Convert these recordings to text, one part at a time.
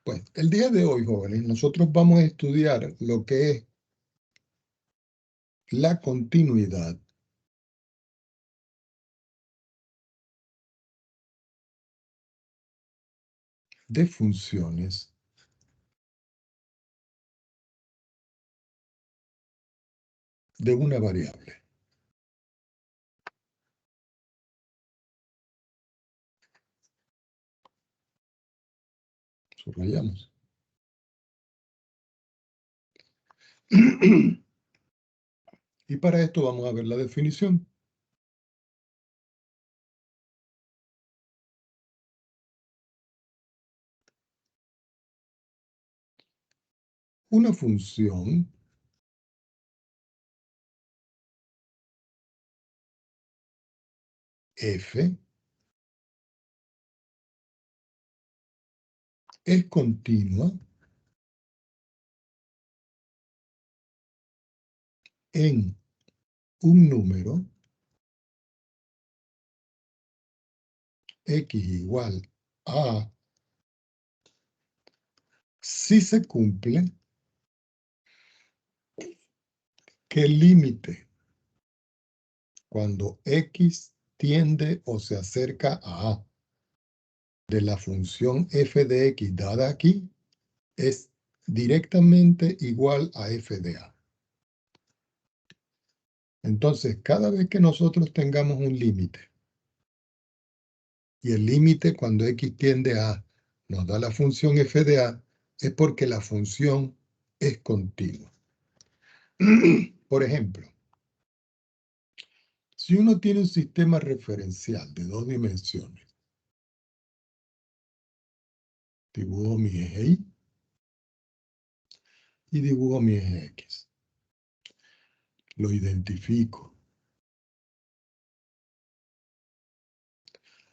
Pues el día de hoy, jóvenes, nosotros vamos a estudiar lo que es la continuidad de funciones de una variable. Subrayamos. Y para esto vamos a ver la definición. Una función f es continua en un número x igual a si se cumple que el límite cuando x tiende o se acerca a de la función f de x dada aquí es directamente igual a f de a. Entonces, cada vez que nosotros tengamos un límite, y el límite cuando x tiende a nos da la función f de a, es porque la función es continua. Por ejemplo, si uno tiene un sistema referencial de 2 dimensiones, dibujo mi eje y dibujo mi eje x. Lo identifico.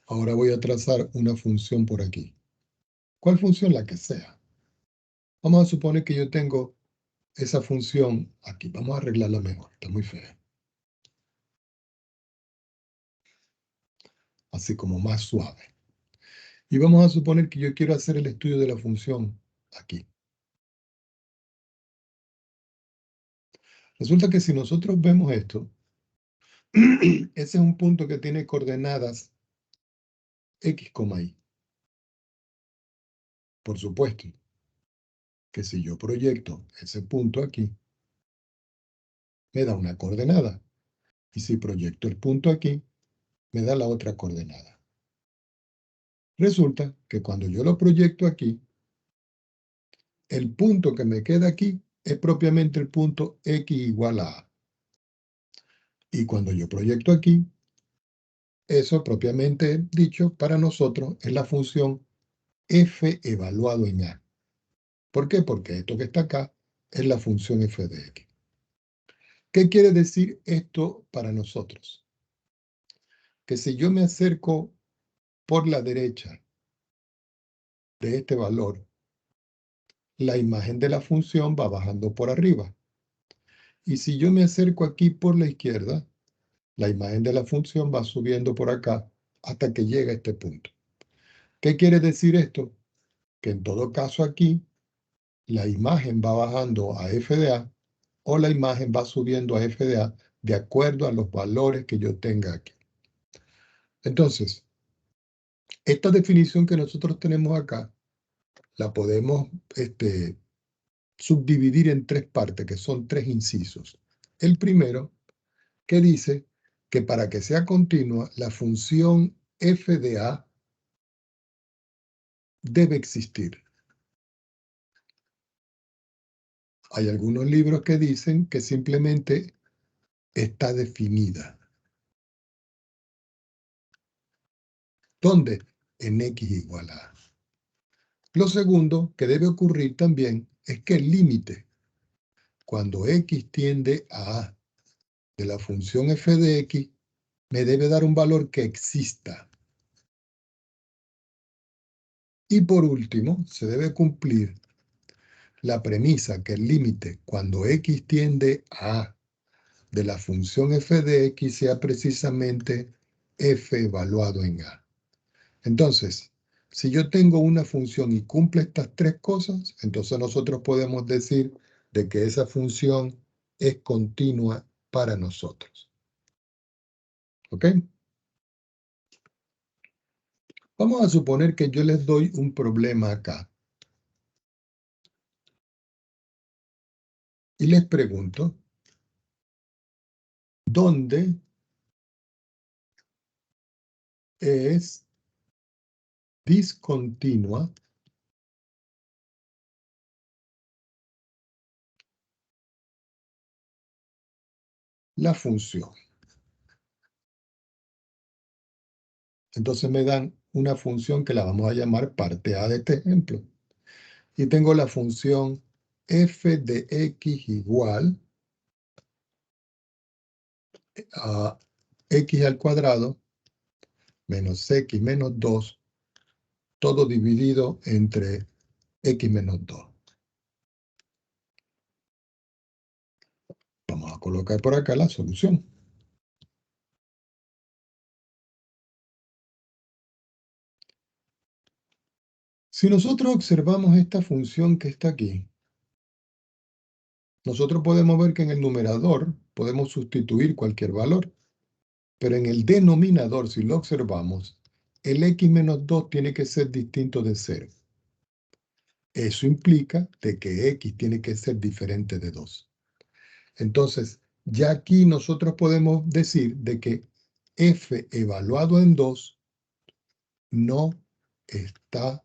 Ahora voy a trazar una función por aquí. ¿Cuál función? La que sea. Vamos a suponer que yo tengo esa función aquí. Vamos a arreglarla mejor. Está muy fea. Así como más suave. Y vamos a suponer que yo quiero hacer el estudio de la función aquí. Resulta que si nosotros vemos esto, ese es un punto que tiene coordenadas x, y. Por supuesto que si yo proyecto ese punto aquí, me da una coordenada. Y si proyecto el punto aquí, me da la otra coordenada. Resulta que cuando yo lo proyecto aquí, el punto que me queda aquí es propiamente el punto x igual a a. Y cuando yo proyecto aquí, eso propiamente dicho para nosotros es la función f evaluado en a. ¿Por qué? Porque esto que está acá es la función f de x. ¿Qué quiere decir esto para nosotros? Que si yo me acerco por la derecha de este valor, la imagen de la función va bajando por arriba. Y si yo me acerco aquí por la izquierda, la imagen de la función va subiendo por acá hasta que llega a este punto. ¿Qué quiere decir esto? Que en todo caso aquí, la imagen va bajando a f de a o la imagen va subiendo a f de a de acuerdo a los valores que yo tenga aquí. Entonces, esta definición que nosotros tenemos acá, la podemos subdividir en 3 partes, que son 3 incisos. El primero, que dice que para que sea continua, la función f de a debe existir. Hay algunos libros que dicen que simplemente está definida. ¿Dónde? En x igual a. Lo segundo que debe ocurrir también es que el límite, cuando x tiende a a de la función f de x, me debe dar un valor que exista. Y por último, se debe cumplir la premisa que el límite, cuando x tiende a a de la función f de x, sea precisamente f evaluado en a. Entonces, Si yo tengo una función y cumple estas tres cosas, entonces nosotros podemos decir de que esa función es continua para nosotros. ¿Ok? Vamos a suponer que yo les doy un problema acá. Y les pregunto, ¿dónde es discontinua la función? Entonces me dan una función que la vamos a llamar parte A de este ejemplo. Y tengo la función f de x igual a x al cuadrado menos x menos 2, todo dividido entre x menos 2. Vamos a colocar por acá la solución. Si nosotros observamos esta función que está aquí, nosotros podemos ver que en el numerador podemos sustituir cualquier valor, pero en el denominador, si lo observamos, el x menos 2 tiene que ser distinto de 0. Eso implica de que x tiene que ser diferente de 2. Entonces, ya aquí nosotros podemos decir de que f evaluado en 2 no está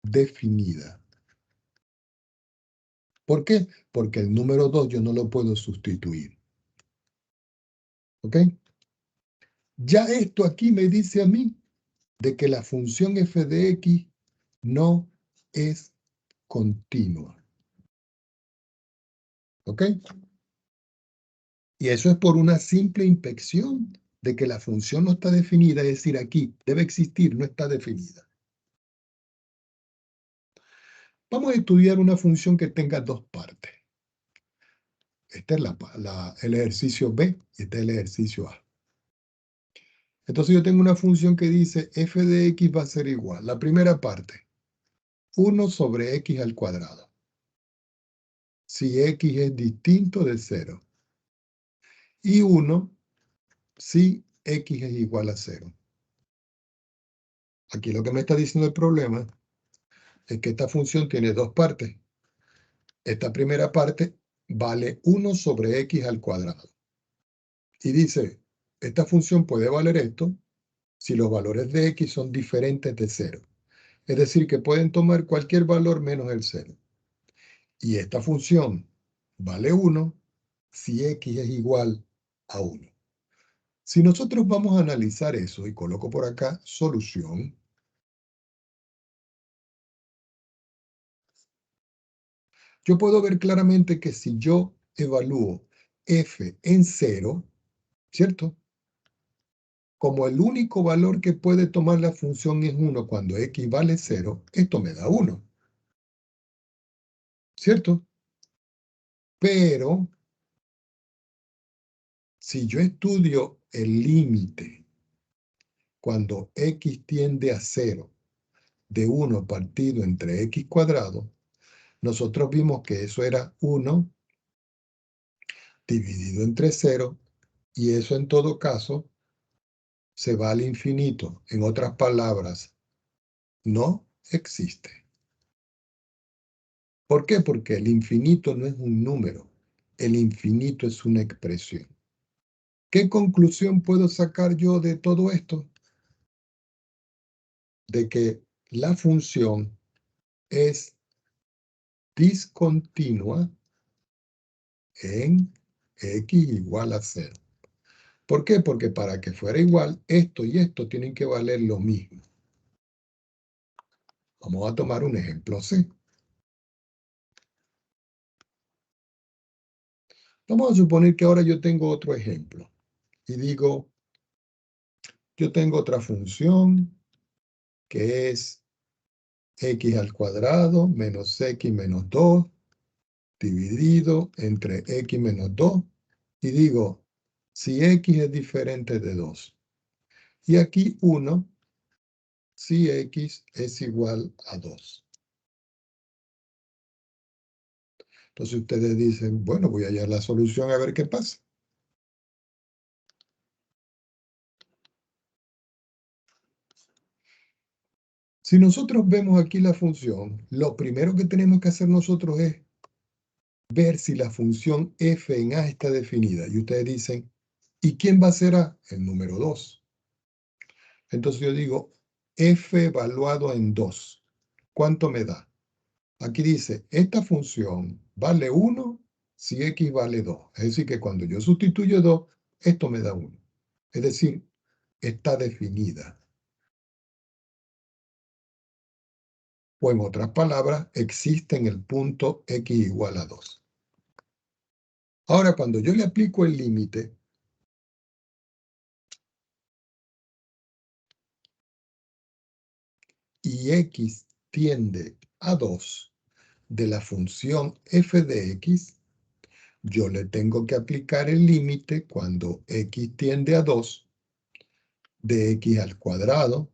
definida. ¿Por qué? Porque el número 2 yo no lo puedo sustituir. ¿Ok? Ya esto aquí me dice a mí de que la función f de x no es continua. ¿Ok? Y eso es por una simple inspección de que la función no está definida, es decir, aquí debe existir, no está definida. Vamos a estudiar una función que tenga dos partes. Este es el ejercicio B y este es el ejercicio A. Entonces yo tengo una función que dice f de x va a ser igual. La primera parte, 1 sobre x al cuadrado. Si x es distinto de 0. Y 1 si x es igual a 0. Aquí lo que me está diciendo el problema es que esta función tiene dos partes. Esta primera parte vale 1 sobre x al cuadrado. Y dice, esta función puede valer esto si los valores de x son diferentes de 0. Es decir, que pueden tomar cualquier valor menos el 0. Y esta función vale 1 si x es igual a 1. Si nosotros vamos a analizar eso, y coloco por acá solución, yo puedo ver claramente que si yo evalúo f en 0, ¿cierto? Como el único valor que puede tomar la función es 1 cuando x vale 0, esto me da 1. ¿Cierto? Pero, si yo estudio el límite cuando x tiende a 0 de 1 partido entre x cuadrado, nosotros vimos que eso era 1 dividido entre 0, y eso en todo caso se va al infinito. En otras palabras, no existe. ¿Por qué? Porque el infinito no es un número. El infinito es una expresión. ¿Qué conclusión puedo sacar yo de todo esto? De que la función es discontinua en x igual a 0. ¿Por qué? Porque para que fuera igual, esto y esto tienen que valer lo mismo. Vamos a tomar un ejemplo C. Vamos a suponer que ahora yo tengo otro ejemplo. Y digo, yo tengo otra función que es x al cuadrado menos x menos 2 dividido entre x menos 2. Y digo, si x es diferente de 2. Y aquí 1 si x es igual a 2. Entonces ustedes dicen, bueno, voy a hallar la solución a ver qué pasa. Si nosotros vemos aquí la función, lo primero que tenemos que hacer nosotros es ver si la función f en a está definida. Y ustedes dicen, ¿y quién va a ser a? El número 2. Entonces yo digo, f evaluado en 2. ¿Cuánto me da? Aquí dice, esta función vale 1 si x vale 2. Es decir, que cuando yo sustituyo 2, esto me da 1. Es decir, está definida. O en otras palabras, existe en el punto x igual a 2. Ahora, cuando yo le aplico el límite, y x tiende a 2 de la función f de x, yo le tengo que aplicar el límite cuando x tiende a 2 de x al cuadrado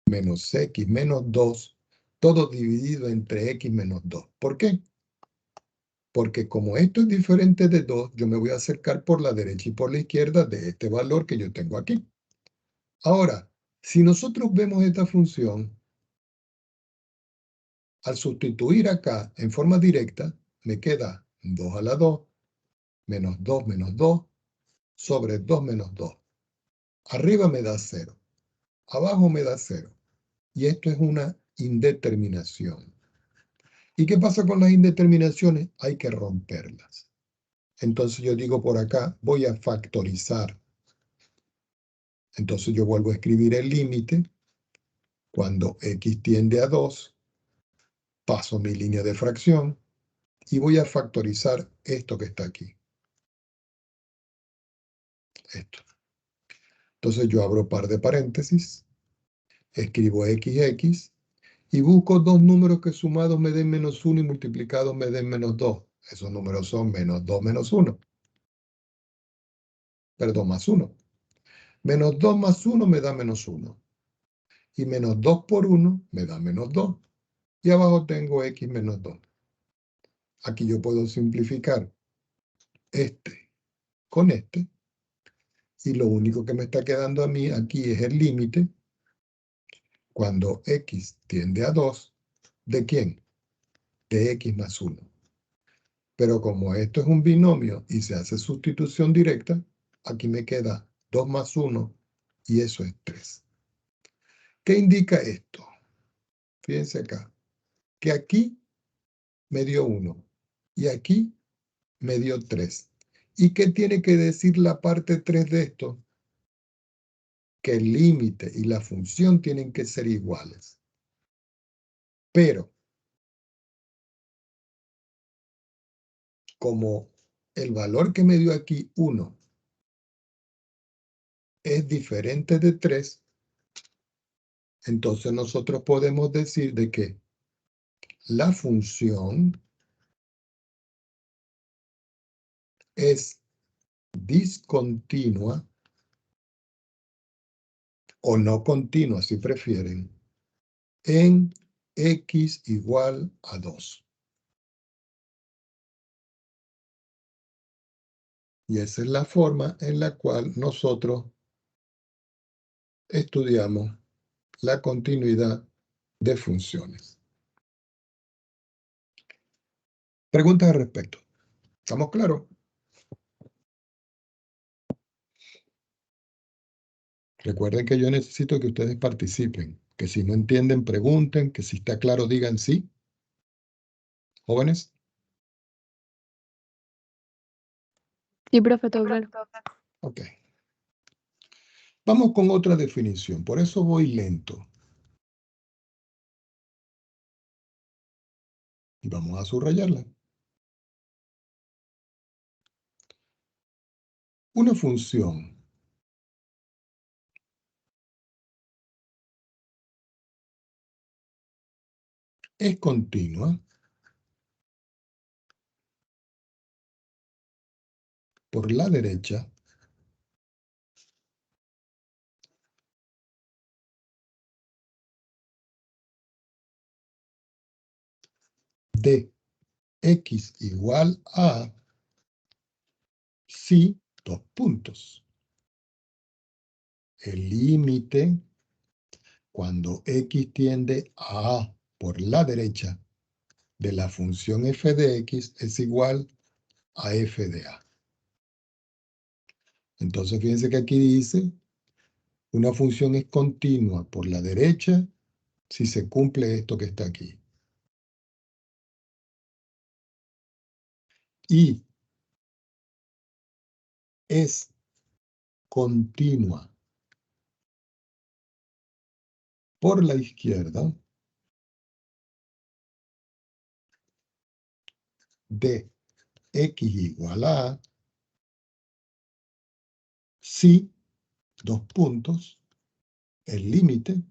menos x menos 2, todo dividido entre x menos 2. ¿Por qué? Porque como esto es diferente de 2, yo me voy a acercar por la derecha y por la izquierda de este valor que yo tengo aquí. Ahora, si nosotros vemos esta función, al sustituir acá en forma directa, me queda 2 a la 2, menos 2 sobre 2 menos 2. Arriba me da 0, abajo me da 0. Y esto es una indeterminación. ¿Y qué pasa con las indeterminaciones? Hay que romperlas. Entonces yo digo por acá, voy a factorizar. Entonces yo vuelvo a escribir el límite. Cuando x tiende a 2, paso mi línea de fracción y voy a factorizar esto que está aquí. Esto. Entonces yo abro par de paréntesis, escribo xx y busco dos números que sumados me den menos 1 y multiplicados me den menos 2. Esos números son menos 2 menos 1. Perdón, más 1. Menos 2 más 1 me da menos 1. Y menos 2 por 1 me da menos 2. Y abajo tengo x menos 2. Aquí yo puedo simplificar este con este. Y lo único que me está quedando a mí aquí es el límite cuando x tiende a 2. ¿De quién? De x más 1. Pero como esto es un binomio y se hace sustitución directa, aquí me queda 2 más 1 y eso es 3. ¿Qué indica esto? Fíjense acá, que aquí me dio 1 y aquí me dio 3. ¿Y qué tiene que decir la parte 3 de esto? Que el límite y la función tienen que ser iguales. Pero, como el valor que me dio aquí, 1, es diferente de 3, entonces nosotros podemos decir de que la función es discontinua o no continua, si prefieren, en x igual a 2. Y esa es la forma en la cual nosotros estudiamos la continuidad de funciones. Preguntas al respecto. ¿Estamos claros? Recuerden que yo necesito que ustedes participen, que si no entienden, pregunten, que si está claro, digan sí. ¿Jóvenes? Sí, profe, todo claro. Ok. Vamos con otra definición, por eso voy lento. Y vamos a subrayarla. Una función es continua por la derecha de x igual a si, dos puntos. El límite cuando x tiende a A por la derecha de la función f de x es igual a f de A. Entonces, fíjense que aquí dice, una función es continua por la derecha si se cumple esto que está aquí. Y es continua por la izquierda de x igual a si, dos puntos, el límite,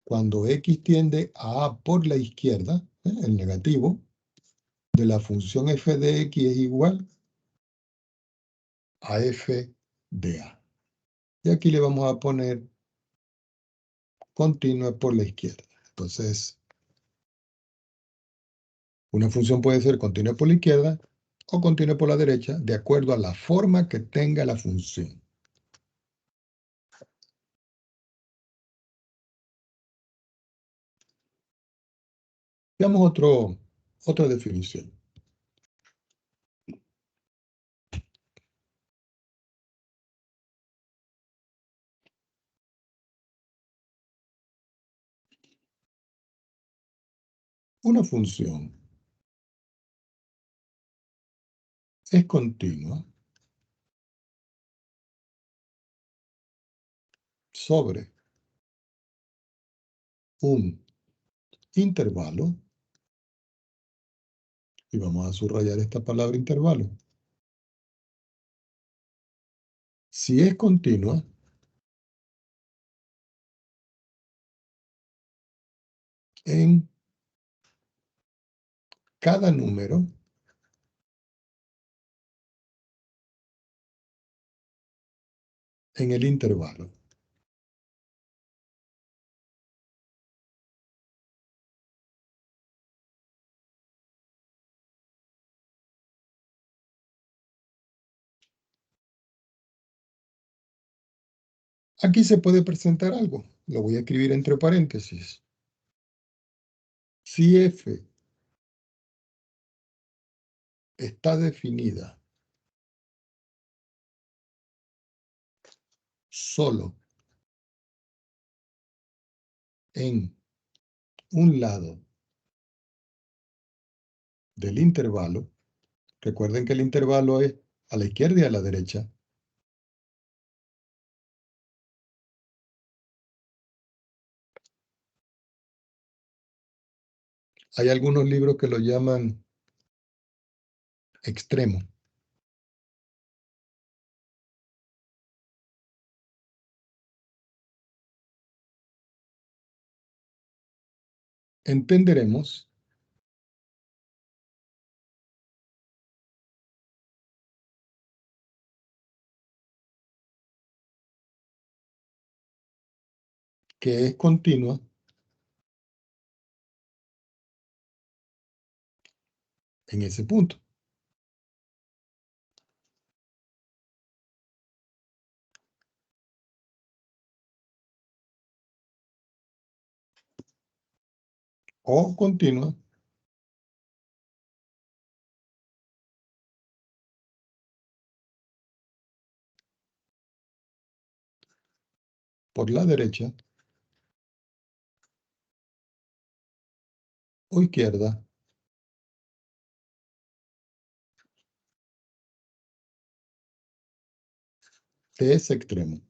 cuando x tiende a A por la izquierda, el negativo, de la función f de x es igual a f de A. Y aquí le vamos a poner continua por la izquierda. Entonces, una función puede ser continua por la izquierda o continua por la derecha, de acuerdo a la forma que tenga la función. Veamos otra definición. Una función es continua sobre un intervalo, y vamos a subrayar esta palabra intervalo. Si es continua, en cada número en el intervalo. Aquí se puede presentar algo. Lo voy a escribir entre paréntesis. Si f está definida solo en un lado del intervalo, recuerden que el intervalo es a la izquierda y a la derecha. Hay algunos libros que lo llaman extremo. Entenderemos que es continua en ese punto. O continua por la derecha o izquierda de ese extremo.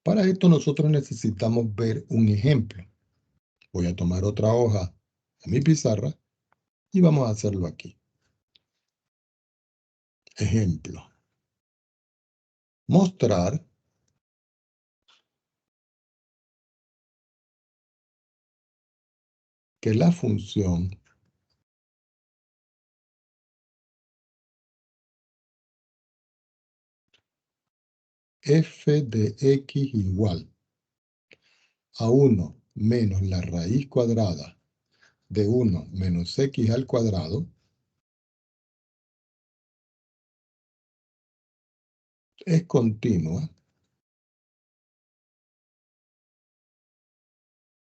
Para esto nosotros necesitamos ver un ejemplo. Voy a tomar otra hoja de mi pizarra y vamos a hacerlo aquí. Ejemplo. Mostrar que la función f de x igual a 1 menos la raíz cuadrada de 1 menos x al cuadrado es continua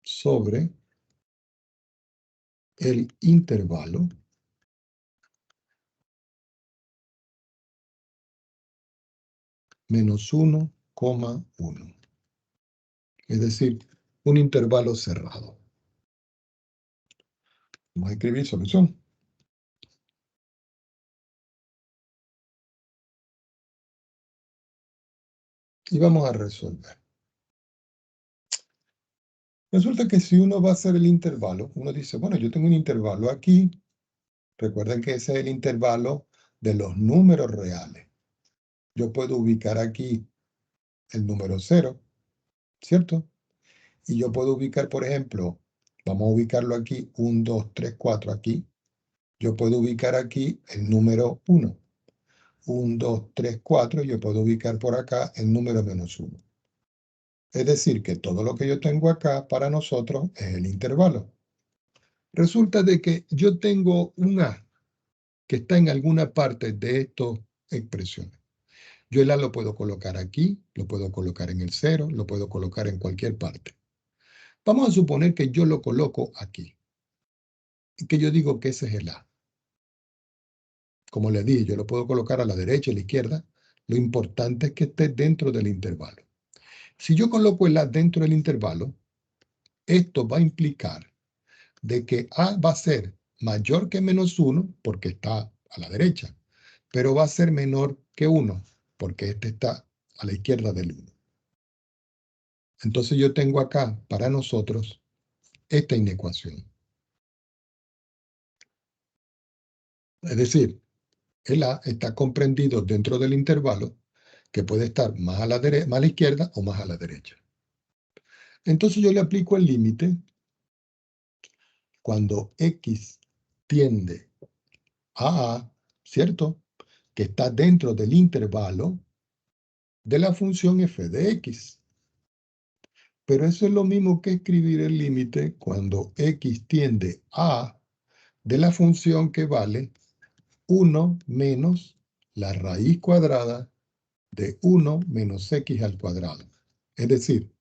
sobre el intervalo menos 1,1. Es decir, un intervalo cerrado. Vamos a escribir solución. Y vamos a resolver. Resulta que si uno va a hacer el intervalo, uno dice, bueno, yo tengo un intervalo aquí. Recuerden que ese es el intervalo de los números reales. Yo puedo ubicar aquí el número 0, ¿cierto? Y yo puedo ubicar, por ejemplo, vamos a ubicarlo aquí, 1, 2, 3, 4 aquí. Yo puedo ubicar aquí el número 1. 1, 2, 3, 4. Yo puedo ubicar por acá el número menos 1. Es decir, que todo lo que yo tengo acá para nosotros es el intervalo. Resulta de que yo tengo un A que está en alguna parte de estas expresiones. Yo el A lo puedo colocar aquí, lo puedo colocar en el 0, lo puedo colocar en cualquier parte. Vamos a suponer que yo lo coloco aquí. Y que yo digo que ese es el A. Como les dije, yo lo puedo colocar a la derecha y a la izquierda. Lo importante es que esté dentro del intervalo. Si yo coloco el A dentro del intervalo, esto va a implicar de que A va a ser mayor que menos 1 porque está a la derecha, pero va a ser menor que 1 porque este está a la izquierda del 1. Entonces yo tengo acá para nosotros esta inecuación. Es decir, el A está comprendido dentro del intervalo que puede estar más a la izquierda o más a la derecha. Entonces yo le aplico el límite cuando x tiende a A, ¿cierto? Que está dentro del intervalo de la función f de x. Pero eso es lo mismo que escribir el límite cuando x tiende a de la función que vale 1 menos la raíz cuadrada de 1 menos x al cuadrado. Es decir,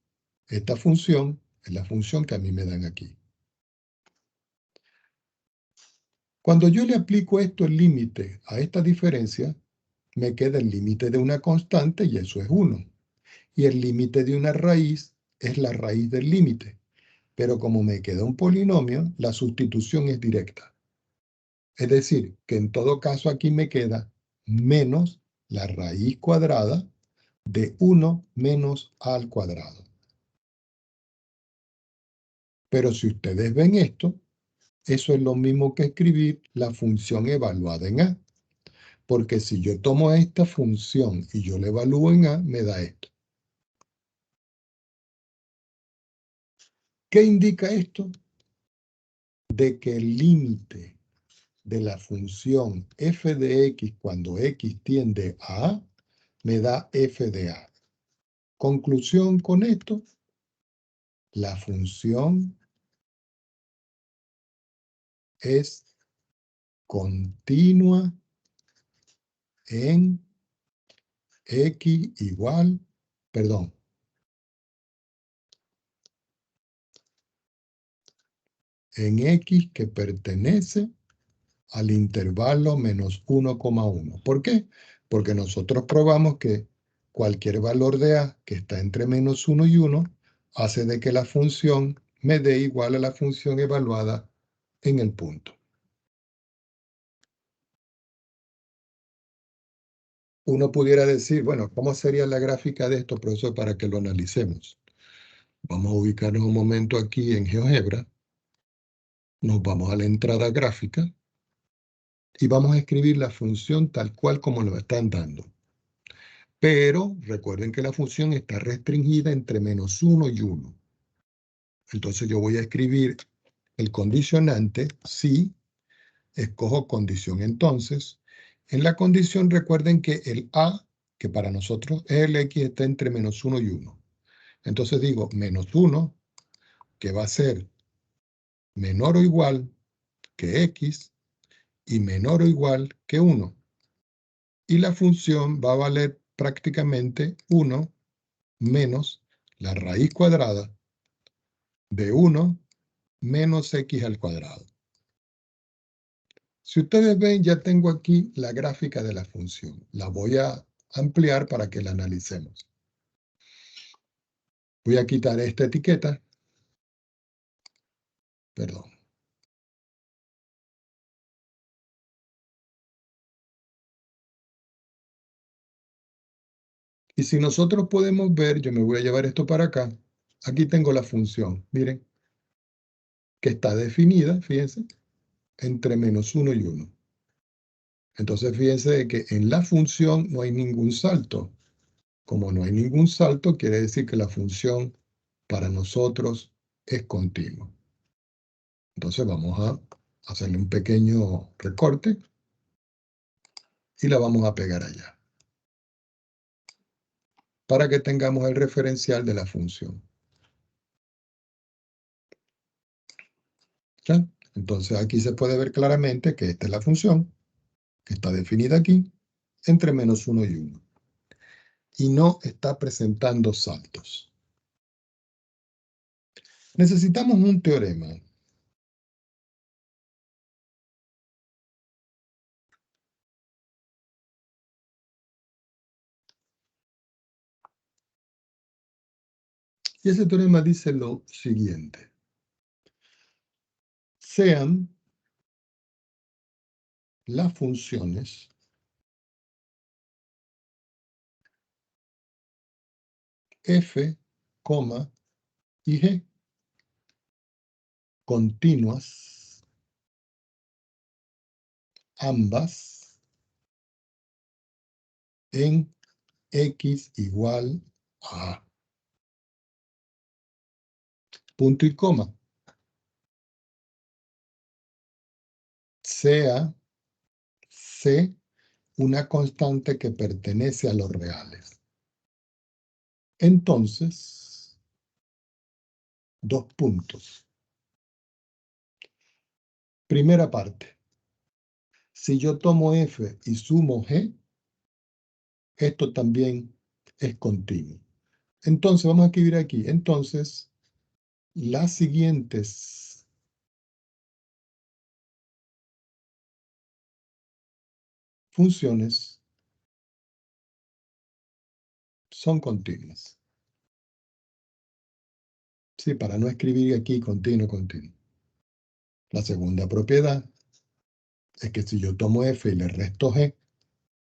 esta función es la función que a mí me dan aquí. Cuando yo le aplico esto, el límite a esta diferencia, me queda el límite de una constante y eso es 1. Y el límite de una raíz es la raíz del límite. Pero como me queda un polinomio, la sustitución es directa. Es decir, que en todo caso aquí me queda menos la raíz cuadrada de 1 menos a al cuadrado. Pero si ustedes ven esto, eso es lo mismo que escribir la función evaluada en A. Porque si yo tomo esta función y yo la evalúo en A, me da esto. ¿Qué indica esto? De que el límite de la función f de x cuando x tiende a A me da f de A. Conclusión con esto, la función es continua en x igual, perdón, en x que pertenece al intervalo menos 1,1. ¿Por qué? Porque nosotros probamos que cualquier valor de A que está entre menos 1 y 1 hace de que la función me dé igual a la función evaluada en el punto. Uno pudiera decir, bueno, ¿cómo sería la gráfica de esto, profesor, para que lo analicemos? Vamos a ubicarnos un momento aquí en GeoGebra. Nos vamos a la entrada gráfica y vamos a escribir la función tal cual como nos están dando. Pero recuerden que la función está restringida entre menos 1 y 1. Entonces yo voy a escribir el condicionante si escojo condición entonces. En la condición recuerden que el A, que para nosotros es el X, está entre menos 1 y 1. Entonces digo menos 1 que va a ser menor o igual que x y menor o igual que 1. Y la función va a valer prácticamente 1 menos la raíz cuadrada de 1 menos x al cuadrado. Si ustedes ven, ya tengo aquí la gráfica de la función. La voy a ampliar para que la analicemos. Voy a quitar esta etiqueta. Perdón. Y si nosotros podemos ver, yo me voy a llevar esto para acá. Aquí tengo la función, miren, que está definida, fíjense, entre -1 y 1. Entonces, fíjense de que en la función no hay ningún salto. Como no hay ningún salto, quiere decir que la función para nosotros es continua. Entonces, vamos a hacerle un pequeño recorte y la vamos a pegar allá, para que tengamos el referencial de la función. ¿Ya? Entonces, aquí se puede ver claramente que esta es la función, que está definida aquí, entre -1 y 1. Y no está presentando saltos. Necesitamos un teorema. Y ese teorema dice lo siguiente. Sean las funciones f, y g continuas, ambas en x igual a punto y coma, sea c una constante que pertenece a los reales. Entonces, dos puntos. Primera parte. Si yo tomo f y sumo g, esto también es continuo. Entonces, vamos a escribir aquí. Entonces, las siguientes funciones son continuas. Sí, para no escribir aquí continuo. La segunda propiedad es que si yo tomo f y le resto g,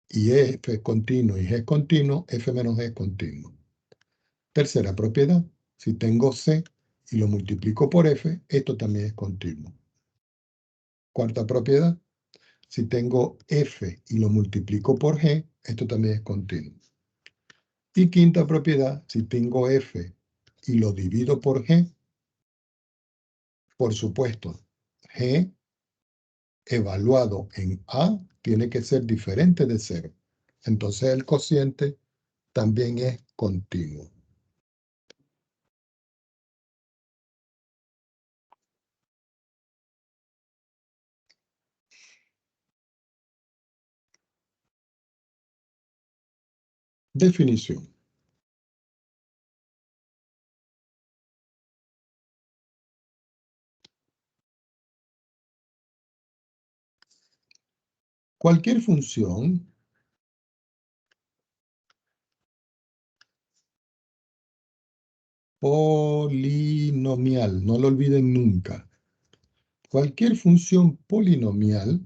y f es continuo y g es continuo, f menos g es continuo. Tercera propiedad, si tengo c y lo multiplico por f, esto también es continuo. Cuarta propiedad, si tengo f y lo multiplico por g, esto también es continuo. Y quinta propiedad, si tengo f y lo divido por g, por supuesto, g evaluado en a tiene que ser diferente de 0. Entonces el cociente también es continuo. Definición. Cualquier función polinomial, no lo olviden nunca. Cualquier función polinomial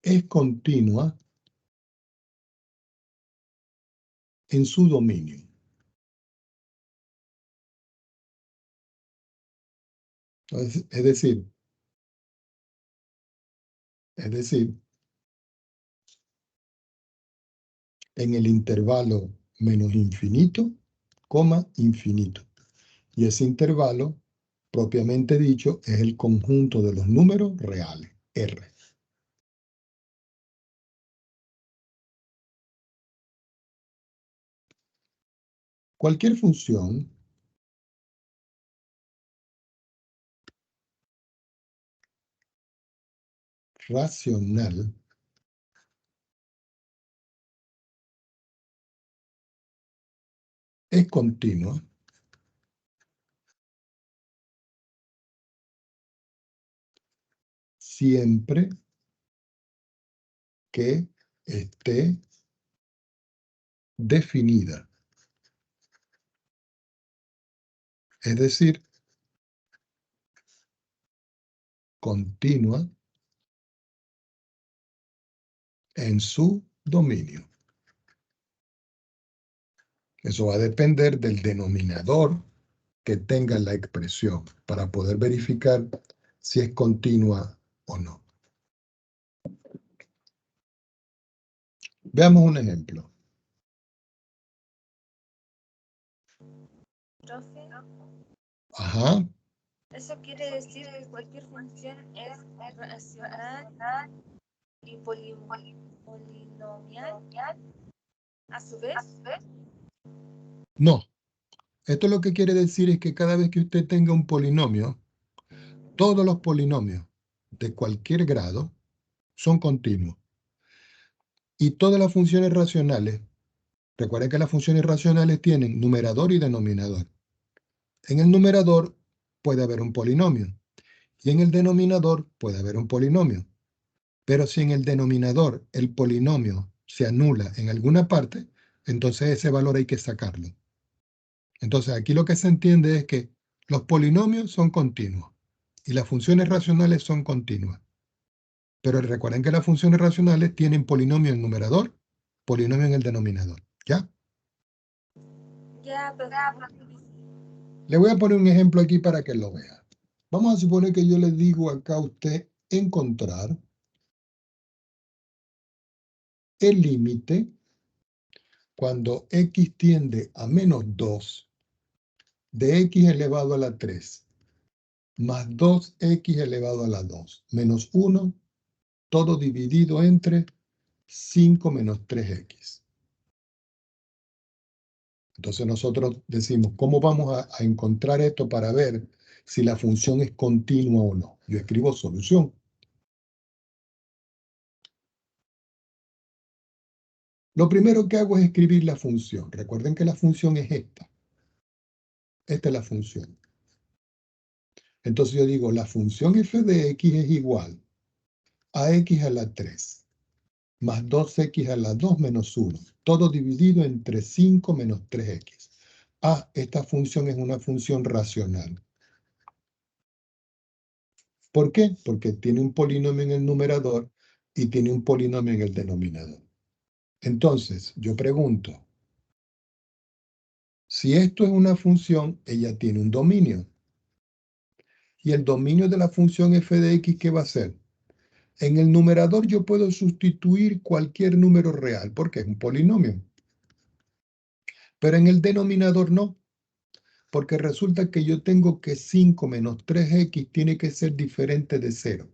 es continua en su dominio. Es decir, en el intervalo menos infinito, infinito. Y ese intervalo, propiamente dicho, es el conjunto de los números reales, R. Cualquier función racional es continua siempre que esté definida. Es decir, continua en su dominio. Eso va a depender del denominador que tenga la expresión para poder verificar si es continua o no. Veamos un ejemplo. Profe, Ajá. eso quiere decir que cualquier función es racional y polinomial a su vez. No. Esto lo que quiere decir es que cada vez que usted tenga un polinomio, todos los polinomios de cualquier grado son continuos. Y todas las funciones racionales, recuerden que las funciones racionales tienen numerador y denominador. En el numerador puede haber un polinomio y en el denominador puede haber un polinomio. Pero si en el denominador el polinomio se anula en alguna parte, entonces ese valor hay que sacarlo. Entonces aquí lo que se entiende es que los polinomios son continuos y las funciones racionales son continuas. Pero recuerden que las funciones racionales tienen polinomio en el numerador, polinomio en el denominador. ¿Ya? Ya, pero Le voy a poner un ejemplo aquí para que lo vea. Vamos a suponer que yo le digo acá a usted encontrar el límite cuando x tiende a menos 2 de x elevado a la 3 más 2x elevado a la 2 menos 1, todo dividido entre 5 menos 3x. Entonces nosotros decimos, ¿cómo vamos a encontrar esto para ver si la función es continua o no? Yo escribo solución. Lo primero que hago es escribir la función. Recuerden que la función es esta. Esta es la función. Entonces yo digo, la función f de x es igual a x a la 3 más 2x a la 2 menos 1. Todo dividido entre 5 menos 3x. Ah, esta función es una función racional. ¿Por qué? Porque tiene un polinomio en el numerador y tiene un polinomio en el denominador. Entonces, yo pregunto, si esto es una función, ella tiene un dominio. Y el dominio de la función f de x, ¿qué va a ser? En el numerador yo puedo sustituir cualquier número real, porque es un polinomio. Pero en el denominador no, porque resulta que yo tengo que 5 menos 3x tiene que ser diferente de 0.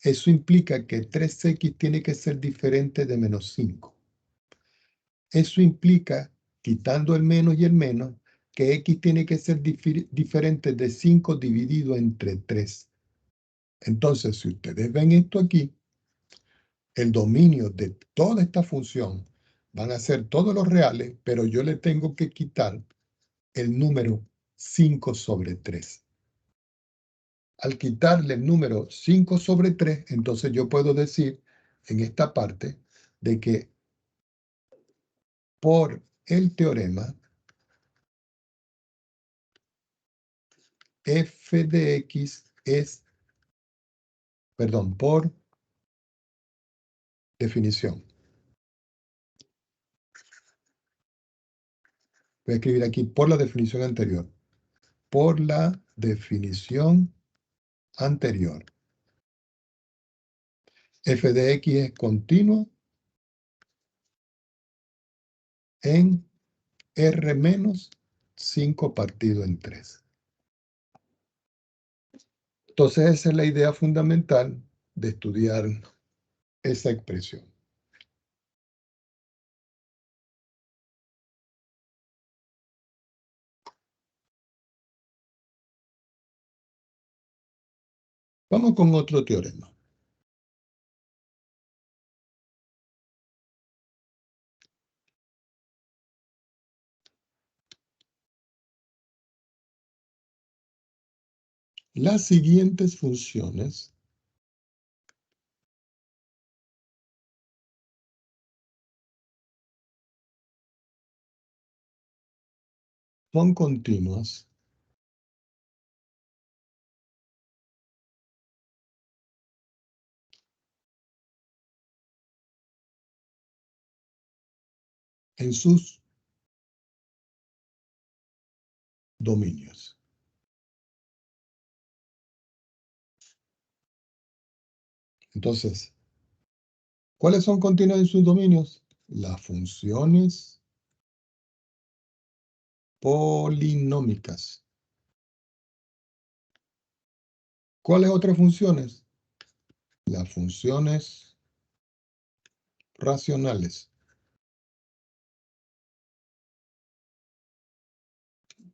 Eso implica que 3x tiene que ser diferente de menos 5. Eso implica, quitando el menos y el menos, que x tiene que ser diferente de 5 dividido entre 3. Entonces, si ustedes ven esto aquí, el dominio de toda esta función van a ser todos los reales, pero yo le tengo que quitar el número 5 sobre 3. Al quitarle el número 5 sobre 3, entonces yo puedo decir en esta parte de que por el teorema f de x es, perdón, por definición. Voy a escribir aquí por la definición anterior. Por la definición anterior. F de x es continuo en R menos 5 partido en 3. Entonces esa es la idea fundamental de estudiar esa expresión. Vamos con otro teorema. Las siguientes funciones son continuas en sus dominios. Entonces, ¿cuáles son continuas en sus dominios? Las funciones polinómicas. ¿Cuáles otras funciones? Las funciones racionales.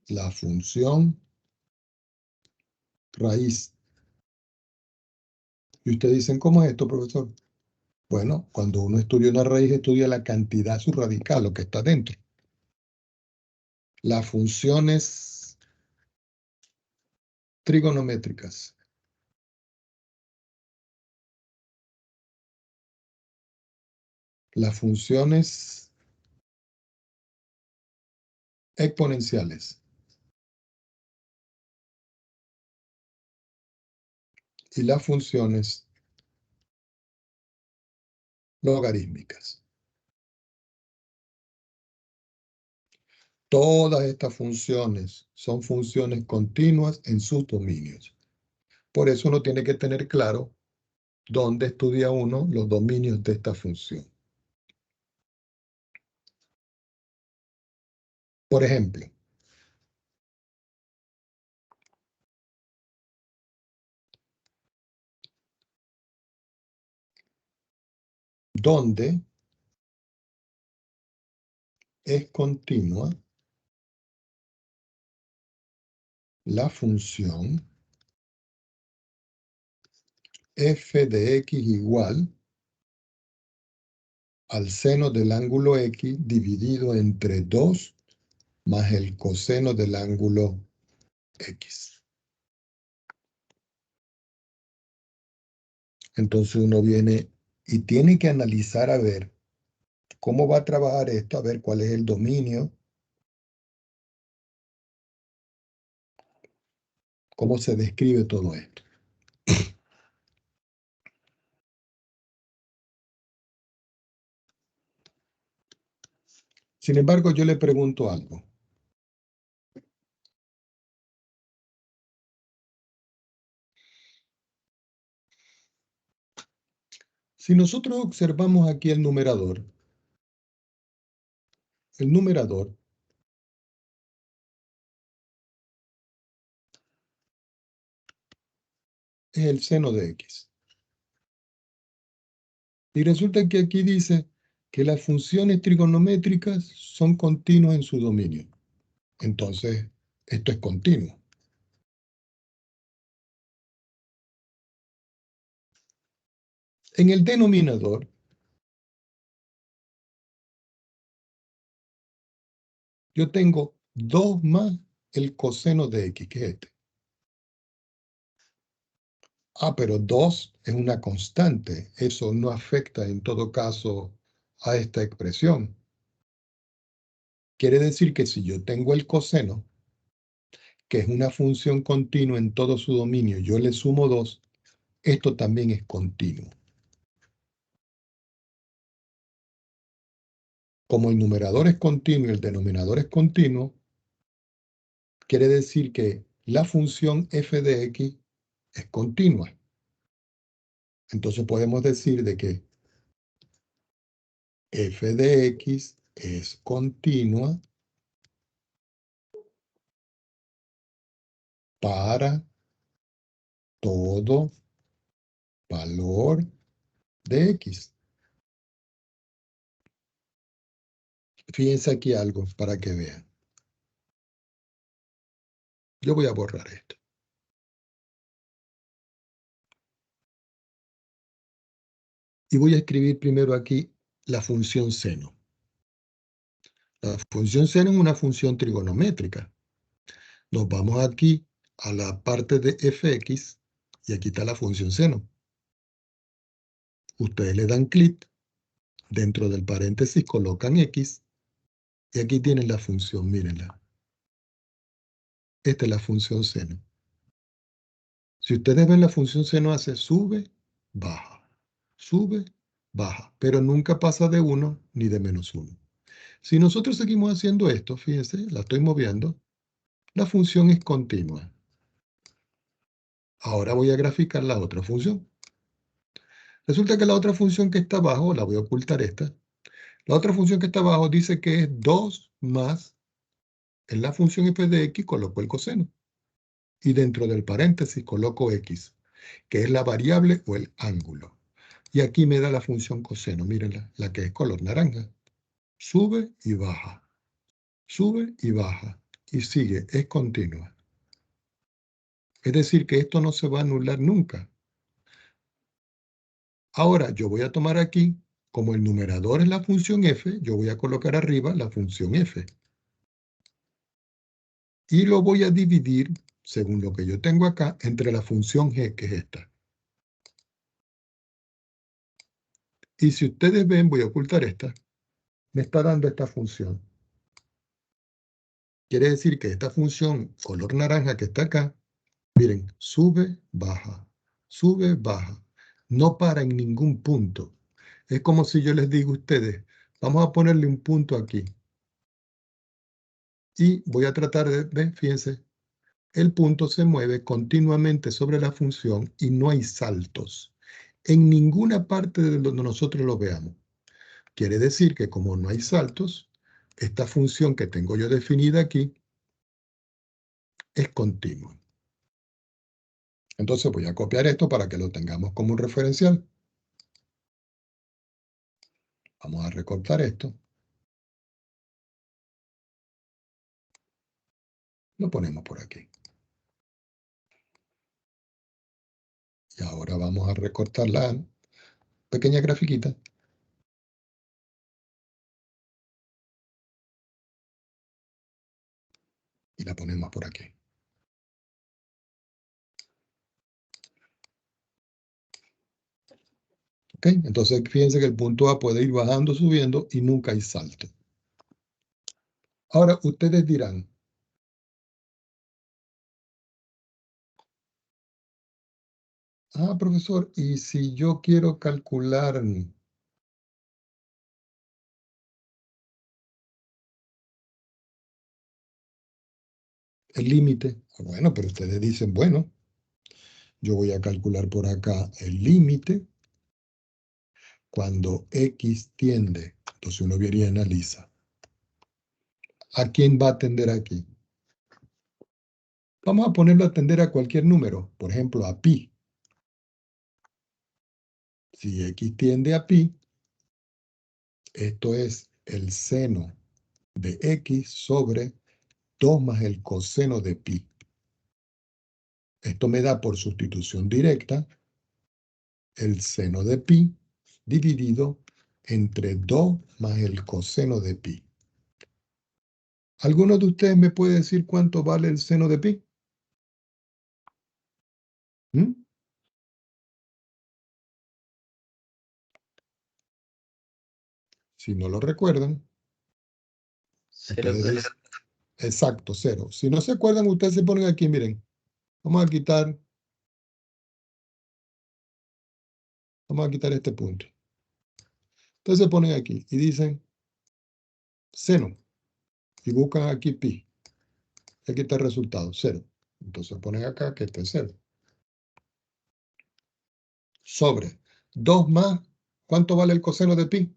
La función raíz. Y ustedes dicen, ¿cómo es esto, profesor? Bueno, cuando uno estudia una raíz, estudia la cantidad subradical, lo que está dentro. Las funciones trigonométricas. Las funciones exponenciales. Y las funciones logarítmicas. Todas estas funciones son funciones continuas en sus dominios. Por eso uno tiene que tener claro dónde estudia uno los dominios de esta función. Por ejemplo, ¿dónde es continua la función f de x igual al seno del ángulo x dividido entre 2 más el coseno del ángulo x? Entonces uno viene y tiene que analizar a ver cómo va a trabajar esto, a ver cuál es el dominio, cómo se describe todo esto. Sin embargo, yo le pregunto algo. Si nosotros observamos aquí el numerador es el seno de x. Y resulta que aquí dice que las funciones trigonométricas son continuas en su dominio. Entonces, esto es continuo. En el denominador, yo tengo 2 más el coseno de x, que es este. Pero 2 es una constante. Eso no afecta en todo caso a esta expresión. Quiere decir que si yo tengo el coseno, que es una función continua en todo su dominio, yo le sumo 2, esto también es continuo. Como el numerador es continuo y el denominador es continuo, quiere decir que la función f de x es continua. Entonces podemos decir de que f de x es continua para todo valor de x. Fíjense aquí algo para que vean. Yo voy a borrar esto. Y voy a escribir primero aquí la función seno. La función seno es una función trigonométrica. Nos vamos aquí a la parte de fx y aquí está la función seno. Ustedes le dan clic, dentro del paréntesis colocan x y aquí tienen la función, mírenla. Esta es la función seno. Si ustedes ven, la función seno hace sube, baja, pero nunca pasa de 1 ni de -1. Si nosotros seguimos haciendo esto, fíjense, la estoy moviendo, la función es continua. Ahora voy a graficar la otra función. Resulta que la otra función que está abajo, la voy a ocultar esta, la otra función que está abajo dice que es 2 más, en la función f de x coloco el coseno. Y dentro del paréntesis coloco x, que es la variable o el ángulo. Y aquí me da la función coseno, mírenla, la que es color naranja. Sube y baja, y sigue, es continua. Es decir, que esto no se va a anular nunca. Ahora yo voy a tomar aquí, como el numerador es la función f, yo voy a colocar arriba la función f. Y lo voy a dividir, según lo que yo tengo acá, entre la función g, que es esta. Y si ustedes ven, voy a ocultar esta, me está dando esta función. Quiere decir que esta función color naranja que está acá, miren, sube, baja, no para en ningún punto. Es como si yo les digo a ustedes, vamos a ponerle un punto aquí. Y voy a tratar de, ¿ven? Fíjense, el punto se mueve continuamente sobre la función y no hay saltos en ninguna parte de donde nosotros lo veamos. Quiere decir que como no hay saltos, esta función que tengo yo definida aquí es continua. Entonces voy a copiar esto para que lo tengamos como un referencial. Vamos a recortar esto. Lo ponemos por aquí. Y ahora vamos a recortar la pequeña grafiquita. Y la ponemos por aquí. ¿Ok? Entonces fíjense que el punto A puede ir bajando, subiendo y nunca hay salto. Ahora ustedes dirán, profesor, ¿y si yo quiero calcular el límite? Bueno, pero ustedes dicen, bueno, yo voy a calcular por acá el límite cuando x tiende. Entonces uno viene y analiza. ¿A quién va a tender aquí? Vamos a ponerlo a tender a cualquier número, por ejemplo, a pi. Si x tiende a pi, esto es el seno de x sobre 2 más el coseno de pi. Esto me da por sustitución directa el seno de pi dividido entre 2 más el coseno de pi. ¿Alguno de ustedes me puede decir cuánto vale el seno de pi? ¿Mm? Si no lo recuerdan, ustedes dicen, exacto, 0. Si no se acuerdan, ustedes se ponen aquí, miren, vamos a quitar este punto. Entonces se ponen aquí y dicen seno y buscan aquí pi. Aquí está el resultado, 0. Entonces ponen acá que este es 0. Sobre 2 más, ¿cuánto vale el coseno de pi?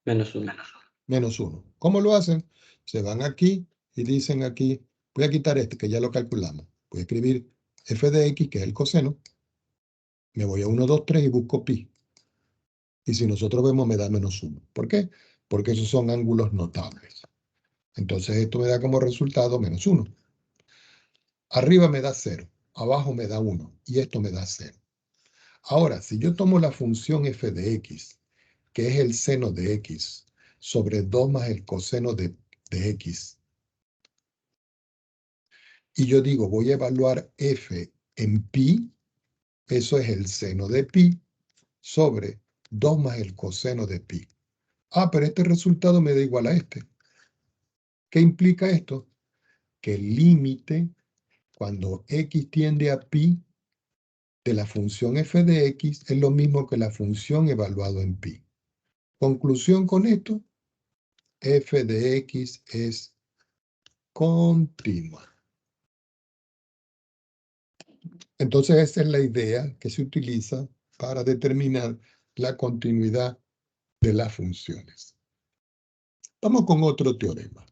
-1. -1. ¿Cómo lo hacen? Se van aquí y dicen aquí, voy a quitar este que ya lo calculamos. Voy a escribir f de x, que es el coseno. Me voy a 1, 2, 3 y busco pi. Y si nosotros vemos, me da -1. ¿Por qué? Porque esos son ángulos notables. Entonces esto me da como resultado -1. Arriba me da 0, abajo me da 1 y esto me da 0. Ahora, si yo tomo la función f de x, que es el seno de x, sobre 2 más el coseno de x, y yo digo, voy a evaluar f en pi, eso es el seno de pi sobre 2 más el coseno de pi. Ah, pero este resultado me da igual a este. ¿Qué implica esto? Que el límite, cuando x tiende a pi, de la función f de x es lo mismo que la función evaluado en pi. Conclusión con esto, f de x es continua. Entonces esa es la idea que se utiliza para determinar la continuidad de las funciones. Vamos con otro teorema.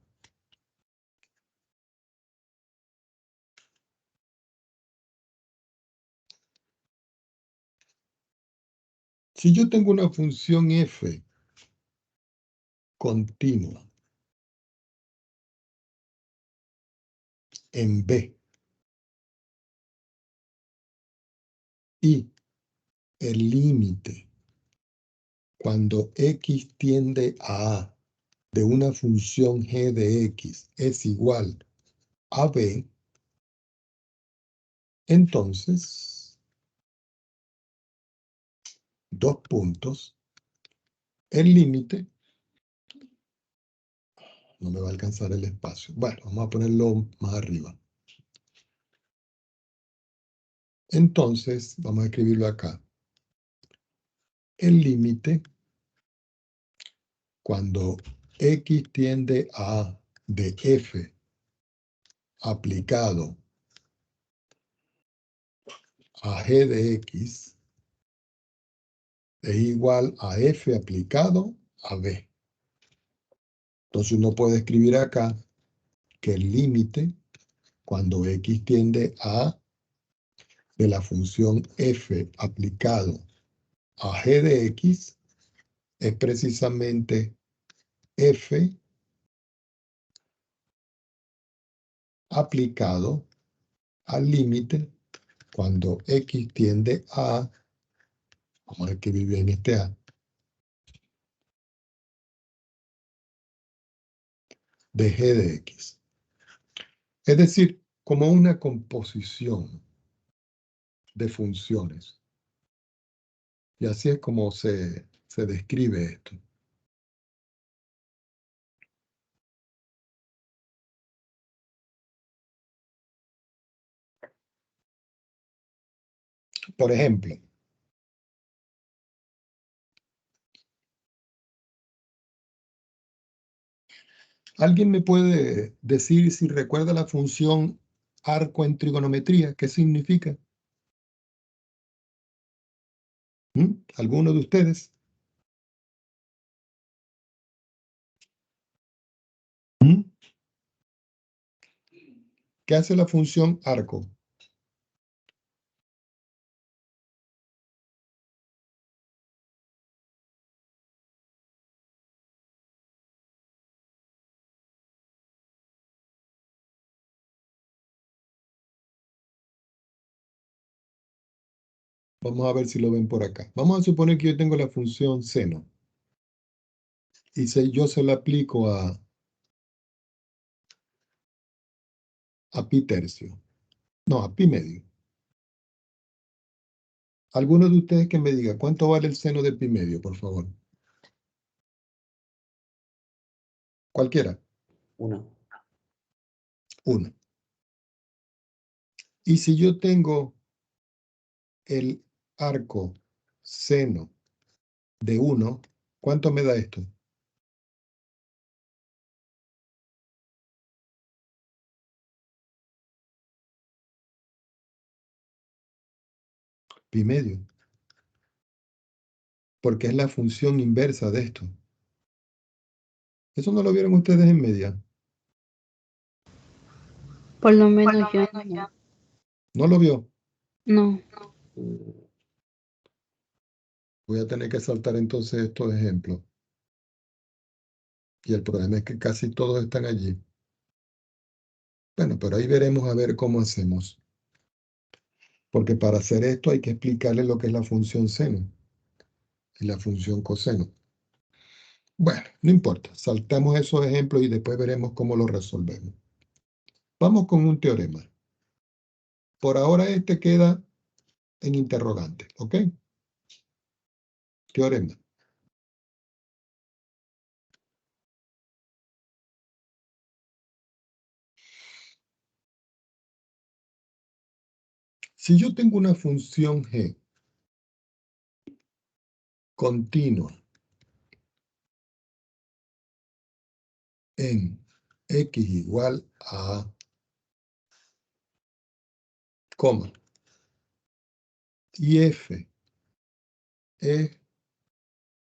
Si yo tengo una función f continua en B y el límite cuando x tiende a A de una función g de x es igual a B, entonces, dos puntos, el límite, no me va a alcanzar el espacio. Bueno, vamos a ponerlo más arriba. Entonces, vamos a escribirlo acá. El límite, cuando x tiende a A de f aplicado a g de x, es igual a f aplicado a b. Entonces uno puede escribir acá que el límite, cuando x tiende a A de la función f aplicado a g de x, es precisamente f aplicado al límite cuando x tiende a, vamos a escribir bien este a, de g de x. Es decir, como una composición de funciones. Y así es como se describe esto. Por ejemplo, ¿alguien me puede decir si recuerda la función arco en trigonometría? ¿Qué significa? ¿Alguno de ustedes? ¿Qué hace la función arco? Vamos a ver si lo ven por acá. Vamos a suponer que yo tengo la función seno. Y si yo se la aplico a pi tercio. No, a pi medio. ¿Alguno de ustedes que me diga cuánto vale el seno de pi medio, por favor? Cualquiera. 1. 1. Y si yo tengo el arco seno de 1, ¿cuánto me da esto? Pi medio. Porque es la función inversa de esto. ¿Eso no lo vieron ustedes en media? Por lo menos yo no. ¿No lo vio? No. Voy a tener que saltar entonces estos ejemplos. Y el problema es que casi todos están allí. Bueno, pero ahí veremos a ver cómo hacemos. Porque para hacer esto hay que explicarle lo que es la función seno y la función coseno. Bueno, no importa. Saltamos esos ejemplos y después veremos cómo los resolvemos. Vamos con un teorema. Por ahora este queda en interrogante, ¿ok? Teorema. Si yo tengo una función g continua en x igual a, coma, y f es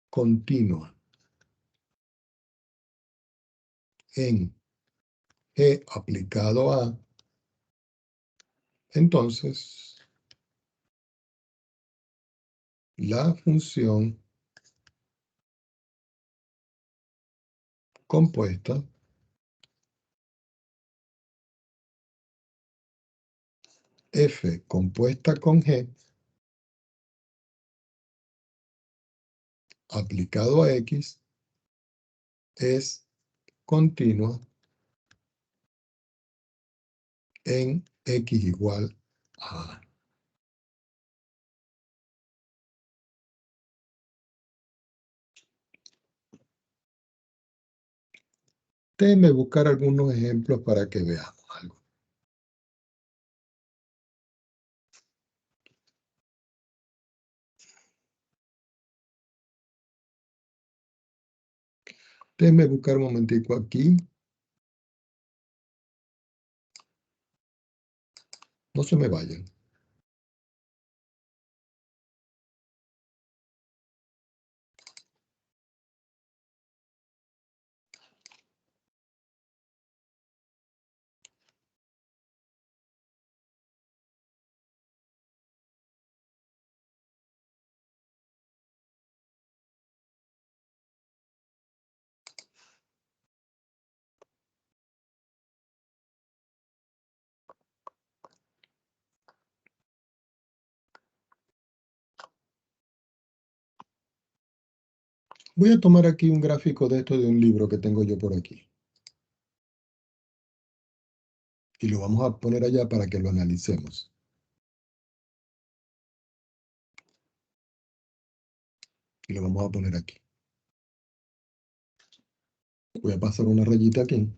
continua en g aplicado a, entonces la función compuesta f compuesta con g aplicado a x es continua en x igual a. Déjenme buscar algunos ejemplos para que veamos algo. Déjenme buscar un momentico aquí. No se me vayan. Voy a tomar aquí un gráfico de esto de un libro que tengo yo por aquí. Y lo vamos a poner allá para que lo analicemos. Y lo vamos a poner aquí. Voy a pasar una rayita aquí.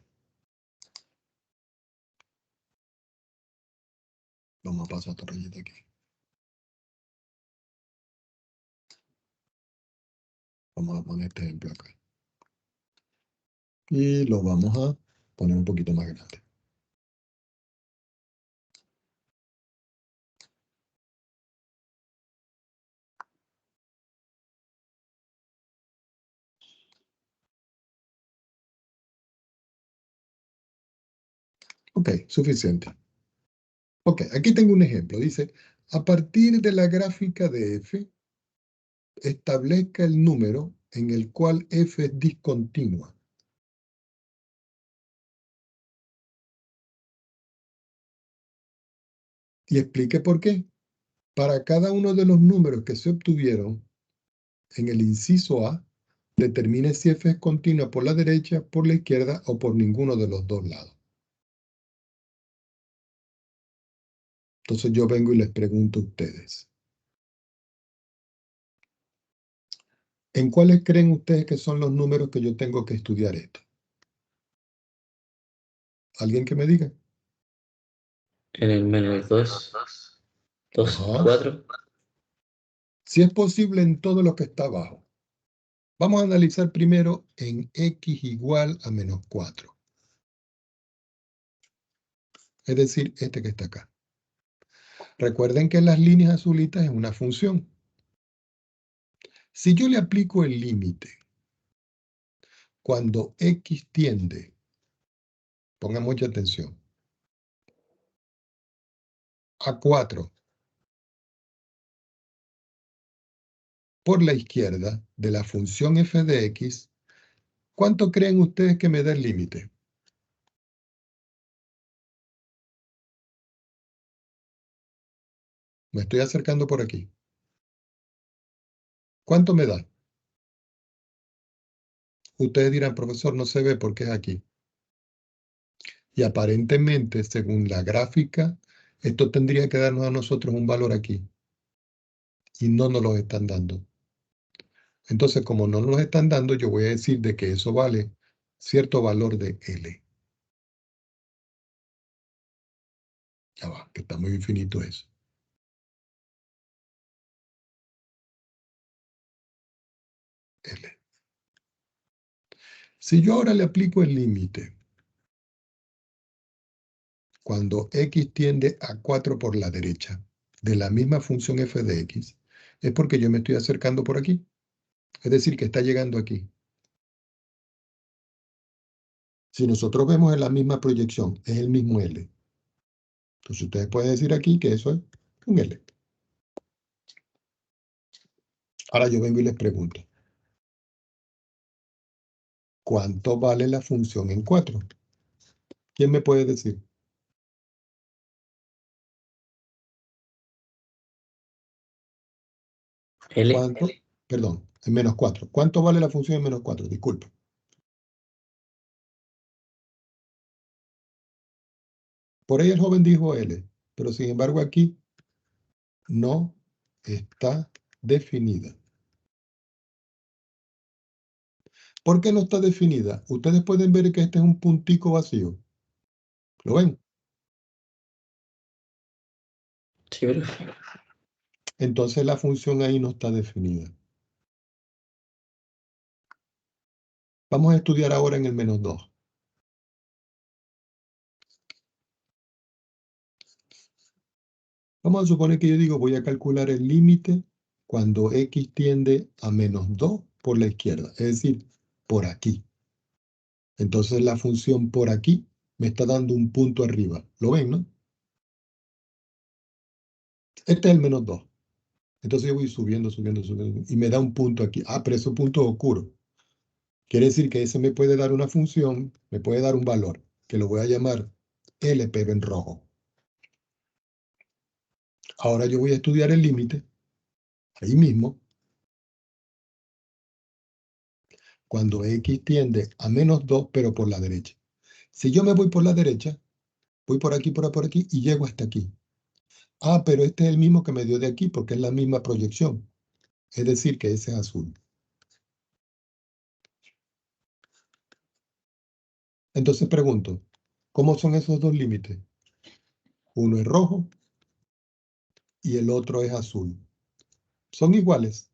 Vamos a pasar otra rayita aquí. Vamos a poner este ejemplo acá. Y lo vamos a poner un poquito más grande. Ok, suficiente. Ok, aquí tengo un ejemplo. Dice, a partir de la gráfica de f, establezca el número en el cual f es discontinua. Y explique por qué. Para cada uno de los números que se obtuvieron en el inciso A, determine si f es continua por la derecha, por la izquierda o por ninguno de los dos lados. Entonces yo vengo y les pregunto a ustedes. ¿En cuáles creen ustedes que son los números que yo tengo que estudiar esto? ¿Alguien que me diga? En el menos 2, 2 y Ajá. 4. Si es posible en todo lo que está abajo. Vamos a analizar primero en x igual a menos 4. Es decir, este que está acá. Recuerden que las líneas azulitas es una función. Si yo le aplico el límite cuando x tiende, pongan mucha atención, a 4 por la izquierda de la función f de x, ¿cuánto creen ustedes que me da el límite? Me estoy acercando por aquí. ¿Cuánto me da? Ustedes dirán, profesor, no se ve porque es aquí. Y aparentemente, según la gráfica, Esto tendría que darnos a nosotros un valor aquí. Y no nos lo están dando. Entonces, como no nos lo están dando, yo voy a decir de que eso vale cierto valor de L. Ya va, que está muy infinito eso. L. Si yo ahora le aplico el límite, cuando x tiende a 4 por la derecha, de la misma función f de x, es porque yo me estoy acercando por aquí. Es decir, que está llegando aquí. Si nosotros vemos en la misma proyección, es el mismo L. Entonces ustedes pueden decir aquí que eso es un L. Ahora yo vengo y les pregunto, ¿cuánto vale la función en 4? ¿Quién me puede decir? L. ¿Cuánto? Perdón, en menos 4. ¿Cuánto vale la función en menos 4? Disculpa. Por ahí el joven dijo L, pero sin embargo aquí no está definida. ¿Por qué no está definida? Ustedes pueden ver que este es un puntico vacío. ¿Lo ven? Sí, profe. Entonces la función ahí no está definida. Vamos a estudiar ahora en el menos 2. Vamos a suponer que yo digo, voy a calcular el límite cuando x tiende a menos 2 por la izquierda, es decir, por aquí. Entonces la función por aquí me está dando un punto arriba. ¿Lo ven, no? Este es el menos 2. Entonces yo voy subiendo, subiendo, subiendo, y me da un punto aquí. Ah, pero ese punto es oscuro. Quiere decir que ese me puede dar una función, me puede dar un valor, que lo voy a llamar L, pero en rojo. Ahora yo voy a estudiar el límite, ahí mismo, cuando x tiende a menos 2, pero por la derecha. Si yo me voy por la derecha, voy por aquí y llego hasta aquí. Ah, pero este es el mismo que me dio de aquí porque es la misma proyección. Es decir, que ese es azul. Entonces pregunto, ¿cómo son esos dos límites? Uno es rojo y el otro es azul. ¿Son iguales?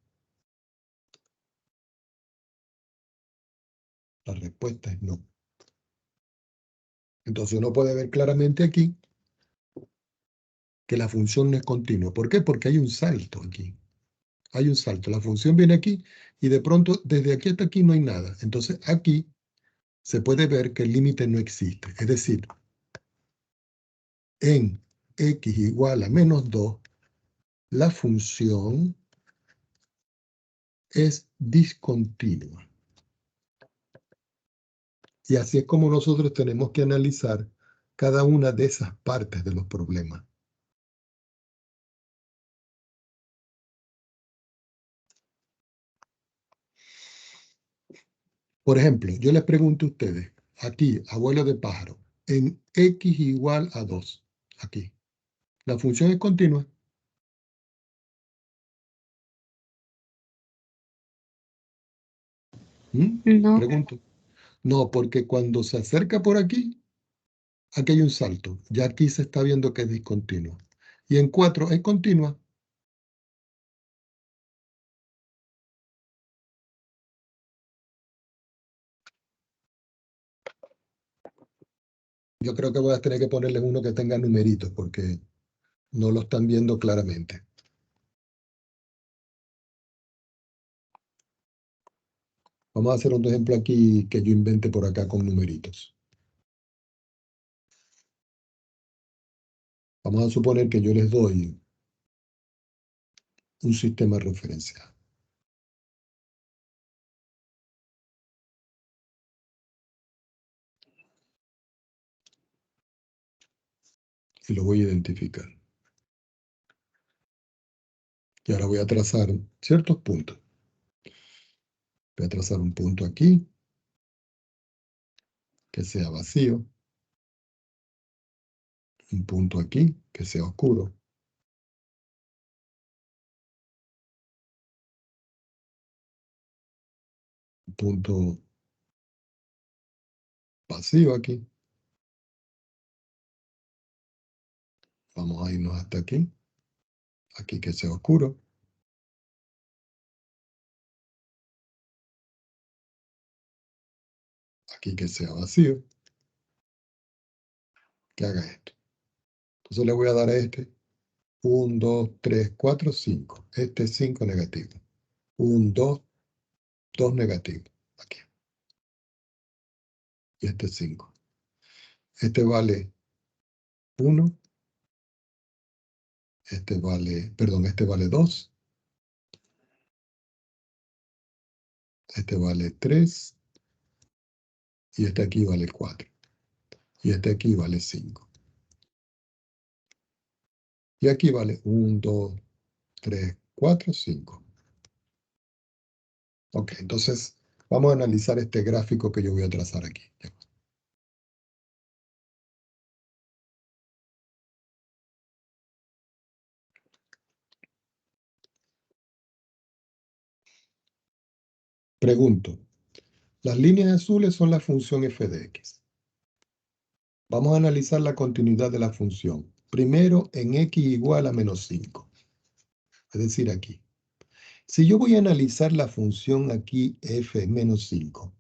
La respuesta es no. Entonces uno puede ver claramente aquí que la función no es continua. ¿Por qué? Porque hay un salto aquí. Hay un salto. La función viene aquí y de pronto desde aquí hasta aquí no hay nada. Entonces aquí se puede ver que el límite no existe. Es decir, en x igual a menos 2, la función es discontinua. Y así es como nosotros tenemos que analizar cada una de esas partes de los problemas. Por ejemplo, yo les pregunto a ustedes, aquí, abuelo de pájaro, en x igual a 2, aquí, ¿la función es continua? No, Pregunto. No, porque cuando se acerca por aquí, aquí hay un salto. Ya aquí se está viendo que es discontinua. Y en 4 es continua. Yo creo que voy a tener que ponerles uno que tenga numeritos porque no lo están viendo claramente. Vamos a hacer otro ejemplo aquí que yo invente por acá con numeritos. Vamos a suponer que yo les doy un sistema referencial. Y lo voy a identificar. Y ahora voy a trazar ciertos puntos. Voy a trazar un punto aquí, que sea vacío. un punto aquí que sea oscuro. Un punto vacío aquí. Vamos a irnos hasta aquí. Aquí que sea oscuro. Aquí que sea vacío. Que haga esto. Entonces le voy a dar a este 1, 2, 3, 4, 5. Este es 5 negativo. 1, 2, 2 negativo. Aquí. Y este es 5. Este vale 1. Este vale 2. Este vale 3. Y este aquí vale 4. Y este aquí vale 5. Y aquí vale 1, 2, 3, 4, 5. Ok, entonces vamos a analizar este gráfico que yo voy a trazar aquí. Pregunto, las líneas azules son la función f de x. Vamos a analizar la continuidad de la función. Primero en x igual a menos 5. Es decir, aquí. Si yo voy a analizar la función aquí f menos 5,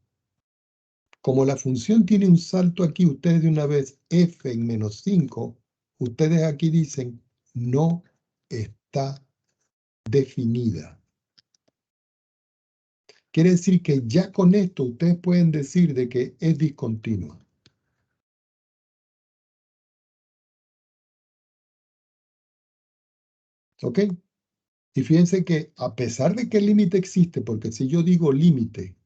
como la función tiene un salto aquí, ustedes de una vez f en menos 5, ustedes aquí dicen no está definida. Quiere decir que ya con esto ustedes pueden decir de que es discontinua. ¿Ok? Y fíjense que a pesar de que el límite existe, porque si yo digo límite,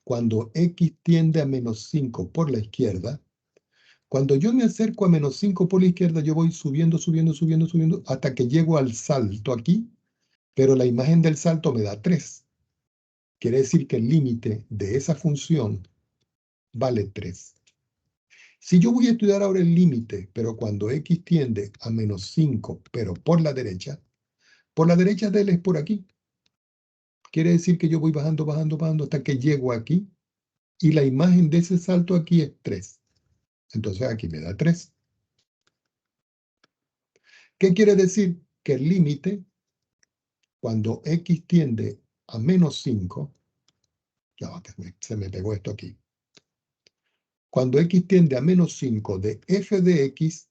cuando x tiende a menos 5 por la izquierda, cuando yo me acerco a menos 5 por la izquierda, yo voy subiendo, subiendo, subiendo, subiendo, hasta que llego al salto aquí, pero la imagen del salto me da 3. Quiere decir que el límite de esa función vale 3. Si yo voy a estudiar ahora el límite, pero cuando x tiende a menos 5, pero por la derecha de él es por aquí. Quiere decir que yo voy bajando, bajando, bajando hasta que llego aquí y la imagen de ese salto aquí es 3. Entonces aquí me da 3. ¿Qué quiere decir? Que el límite, cuando x tiende a menos 5, ya va, que se me pegó esto aquí. Cuando x tiende a menos 5 de f de x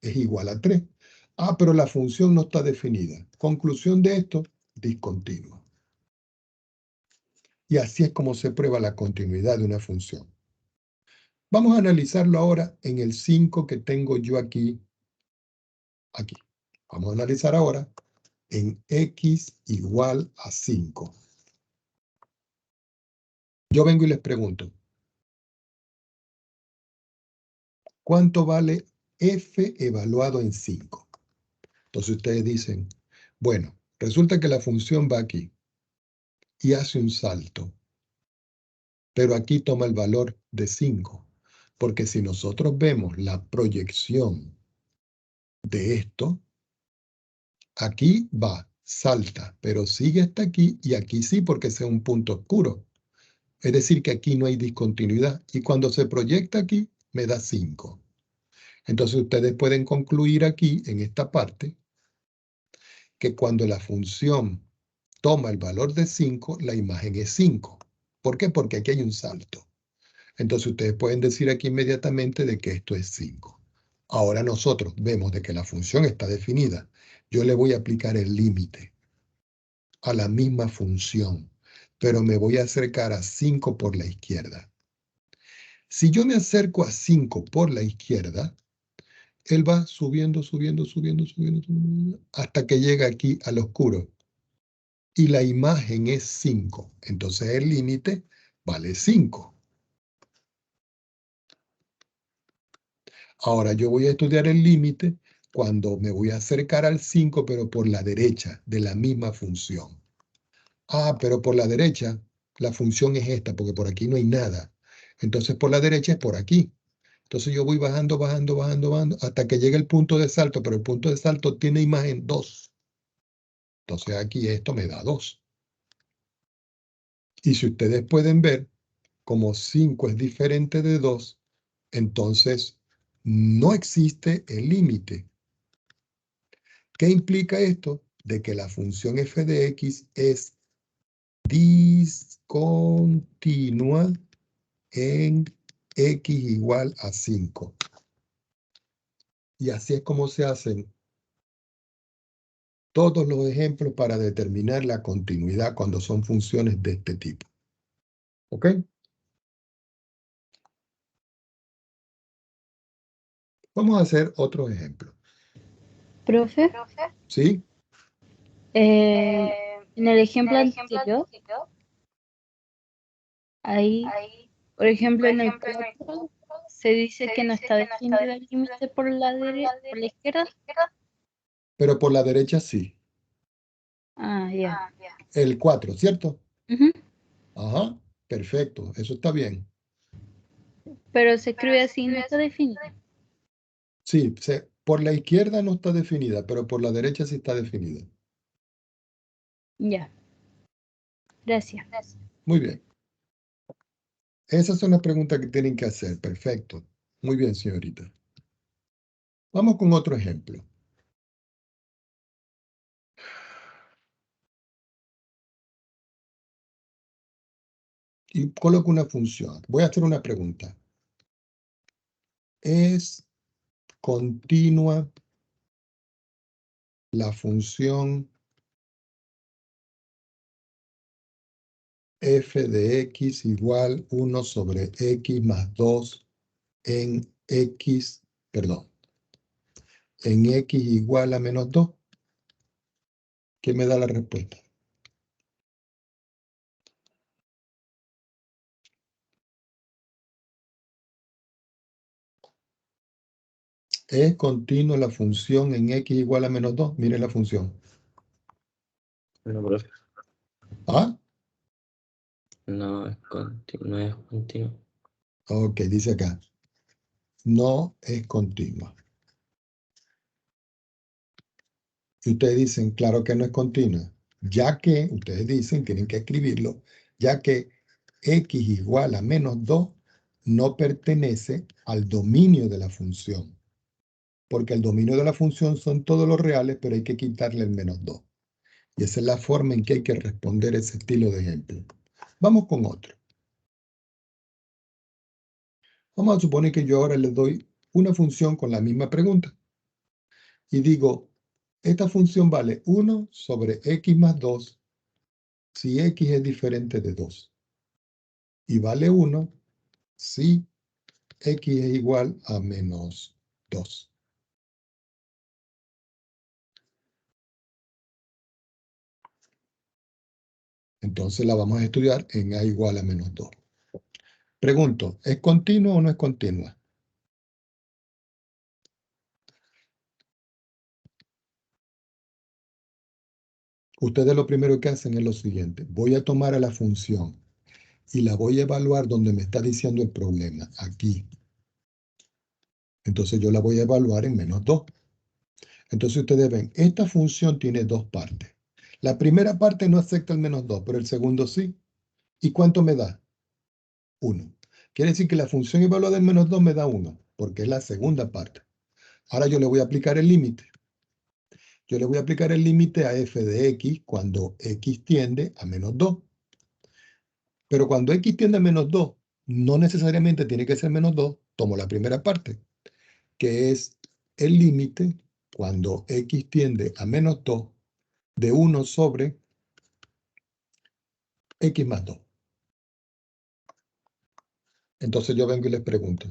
es igual a 3. Ah, pero la función no está definida. Conclusión de esto, discontinua. Y así es como se prueba la continuidad de una función. Vamos a analizarlo ahora en el 5 que tengo yo aquí. Vamos a analizar ahora en x igual a 5. Yo vengo y les pregunto, ¿cuánto vale f evaluado en 5? Entonces ustedes dicen, bueno, resulta que la función va aquí y hace un salto, pero aquí toma el valor de 5, porque si nosotros vemos la proyección de esto, aquí va, salta, pero sigue hasta aquí y aquí sí porque ese es un punto oscuro. Es decir, que aquí no hay discontinuidad y cuando se proyecta aquí me da 5. Entonces ustedes pueden concluir aquí en esta parte que cuando la función toma el valor de 5, la imagen es 5. ¿Por qué? Porque aquí hay un salto. Entonces ustedes pueden decir aquí inmediatamente de que esto es 5. Ahora nosotros vemos de que la función está definida. Yo le voy a aplicar el límite a la misma función, pero me voy a acercar a 5 por la izquierda. Si yo me acerco a 5 por la izquierda, él va subiendo, subiendo, subiendo, subiendo, subiendo, hasta que llega aquí al oscuro. Y la imagen es 5. Entonces el límite vale 5. Ahora yo voy a estudiar el límite cuando me voy a acercar al 5, pero por la derecha de la misma función. Ah, pero por la derecha la función es esta, porque por aquí no hay nada. Entonces por la derecha es por aquí. Entonces yo voy bajando, bajando, bajando, bajando, hasta que llegue el punto de salto, pero el punto de salto tiene imagen 2. Entonces aquí esto me da 2. Y si ustedes pueden ver, como 5 es diferente de 2, entonces no existe el límite. ¿Qué implica esto? De que la función f de x es discontinua en x igual a 5. Y así es como se hacen todos los ejemplos para determinar la continuidad cuando son funciones de este tipo. ¿Ok? Vamos a hacer otro ejemplo. Profe, ¿Sí? en el ejemplo anterior, ahí, por ejemplo, en el 4, se dice que no está definido el límite por la izquierda. Pero por la derecha sí. Ah, ya. El 4, ¿cierto? Ujú. Ajá, perfecto. Eso está bien. Pero se escribe así, no está definido. Sí, por la izquierda no está definida, pero por la derecha sí está definida. Ya. Gracias. Muy bien. Esas son las preguntas que tienen que hacer. Perfecto. Muy bien, señorita. Vamos con otro ejemplo. Y coloco una función. Voy a hacer una pregunta. ¿Es continua la función f de x igual 1 sobre x más 2 en x, perdón, en x igual a menos 2? ¿Qué me da la respuesta? ¿Es continua la función en x igual a menos 2? Miren la función. No, profe. ¿Ah? No es continuo. No es continuo. Ok, dice acá. No es continua. Y ustedes dicen, claro que no es continua. Ya que, ustedes dicen, tienen que escribirlo, ya que x igual a menos 2 no pertenece al dominio de la función. Porque el dominio de la función son todos los reales, pero hay que quitarle el menos 2. Y esa es la forma en que hay que responder ese estilo de ejemplo. Vamos con otro. Vamos a suponer que yo ahora le doy una función con la misma pregunta. Y digo, esta función vale 1 sobre x más 2 si x es diferente de 2. Y vale 1 si x es igual a menos 2. Entonces la vamos a estudiar en a igual a menos 2. Pregunto, ¿es continua o no es continua? Ustedes lo primero que hacen es lo siguiente. Voy a tomar a la función y la voy a evaluar donde me está diciendo el problema, aquí. Entonces yo la voy a evaluar en menos 2. Entonces ustedes ven, esta función tiene dos partes. La primera parte no acepta el menos 2, pero el segundo sí. ¿Y cuánto me da? 1. Quiere decir que la función evaluada en menos 2 me da 1, porque es la segunda parte. Ahora yo le voy a aplicar el límite. Yo le voy a aplicar el límite a f de x cuando x tiende a menos 2. Pero cuando x tiende a menos 2, no necesariamente tiene que ser menos 2. Tomo la primera parte, que es el límite cuando x tiende a menos 2 de 1 sobre x más 2. Entonces yo vengo y les pregunto,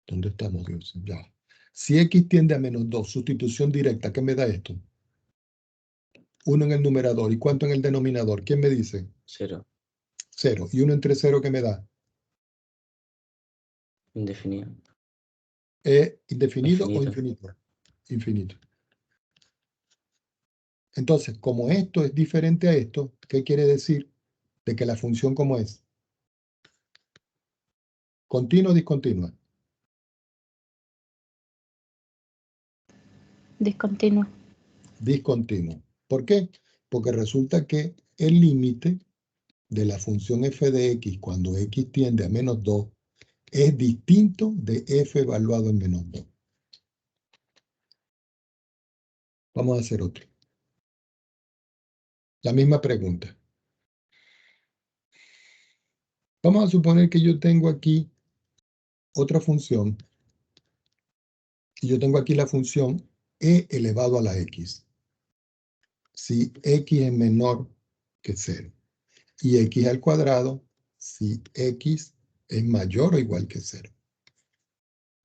¿dónde estamos, Dios? Ya. Si x tiende a menos 2, sustitución directa, ¿qué me da esto? 1 en el numerador. ¿Y cuánto en el denominador? ¿Quién me dice? 0. 0. ¿Y 1 entre 0 qué me da? Indefinido. ¿Indefinido o Infinito. infinito? Infinito. Entonces, como esto es diferente a esto, ¿qué quiere decir? De que la función como es. ¿Continua o discontinua? Discontinuo. Discontinua. ¿Por qué? Porque resulta que el límite de la función f de x cuando x tiende a menos 2 es distinto de f evaluado en menos 2. Vamos a hacer otro. La misma pregunta. Vamos a suponer que yo tengo aquí otra función. Y yo tengo aquí la función e elevado a la x. Si x es menor que 0. Y x al cuadrado si x es mayor o igual que 0.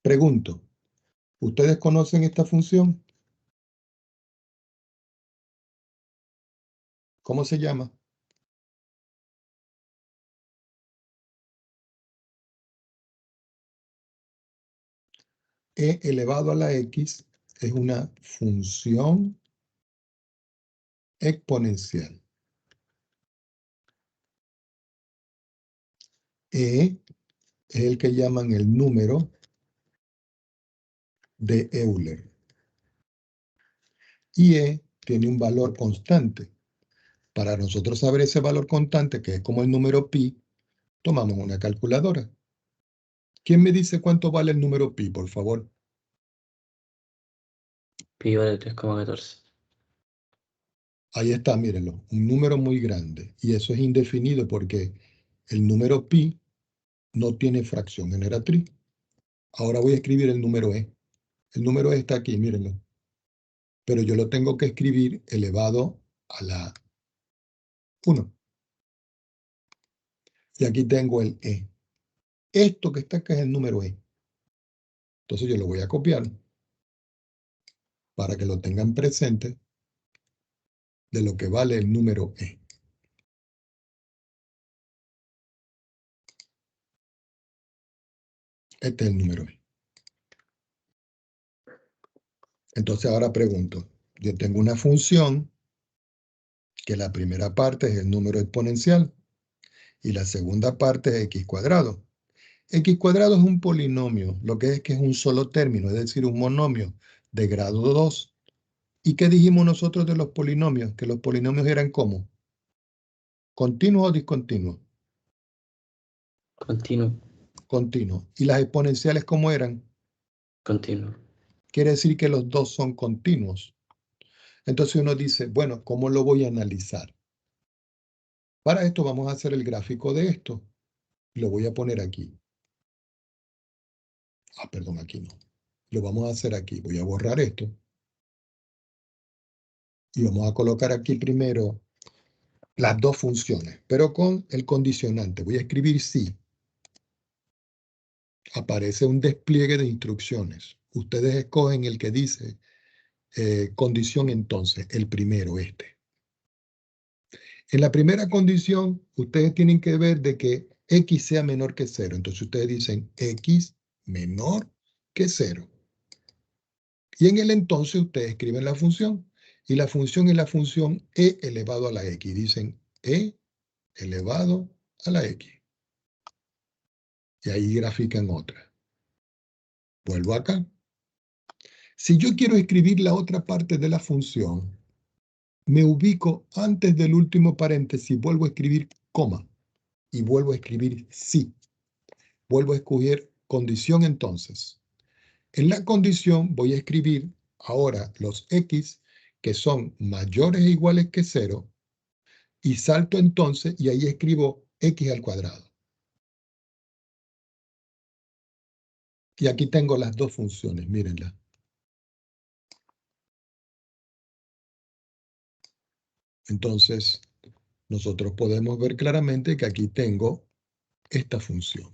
Pregunto, ¿ustedes conocen esta función? ¿Cómo se llama? E elevado a la x es una función exponencial. E es el que llaman el número de Euler. Y E tiene un valor constante. Para nosotros saber ese valor constante, que es como el número pi, tomamos una calculadora. ¿Quién me dice cuánto vale el número pi, por favor? Pi vale 3,14. Ahí está, mírenlo, un número muy grande. Y eso es indefinido porque el número pi no tiene fracción generatriz. Ahora voy a escribir el número e. El número e está aquí, mírenlo. Pero yo lo tengo que escribir elevado a la 1. Y aquí tengo el e. Esto que está acá es el número e. Entonces yo lo voy a copiar para que lo tengan presente de lo que vale el número e. Este es el número e. Entonces ahora pregunto, yo tengo una función que la primera parte es el número exponencial y la segunda parte es x cuadrado. X cuadrado es un polinomio, lo que es un solo término, es decir, un monomio de grado 2. ¿Y qué dijimos nosotros de los polinomios? Que los polinomios eran ¿cómo? ¿Continuos o discontinuos? Continuo. Continuos. ¿Y las exponenciales cómo eran? Continuo. Quiere decir que los dos son continuos. Entonces uno dice, bueno, ¿cómo lo voy a analizar? Para esto vamos a hacer el gráfico de esto. Lo voy a poner aquí. Ah, perdón, aquí no. Lo vamos a hacer aquí. Voy a borrar esto. Y vamos a colocar aquí primero las dos funciones, pero con el condicionante. Voy a escribir si. Aparece un despliegue de instrucciones. Ustedes escogen el que dice condición entonces, el primero, este. En la primera condición, ustedes tienen que ver de que x sea menor que 0. Entonces ustedes dicen x menor que 0. Y en el entonces ustedes escriben la función. Y la función es la función e elevado a la x. Dicen e elevado a la x. Y ahí grafican otra. Vuelvo acá. Si yo quiero escribir la otra parte de la función, me ubico antes del último paréntesis, vuelvo a escribir coma y vuelvo a escribir sí. Vuelvo a escoger condición entonces. En la condición voy a escribir ahora los x que son mayores e iguales que 0 y salto entonces y ahí escribo x al cuadrado. Y aquí tengo las dos funciones, mírenla. Entonces, nosotros podemos ver claramente que aquí tengo esta función.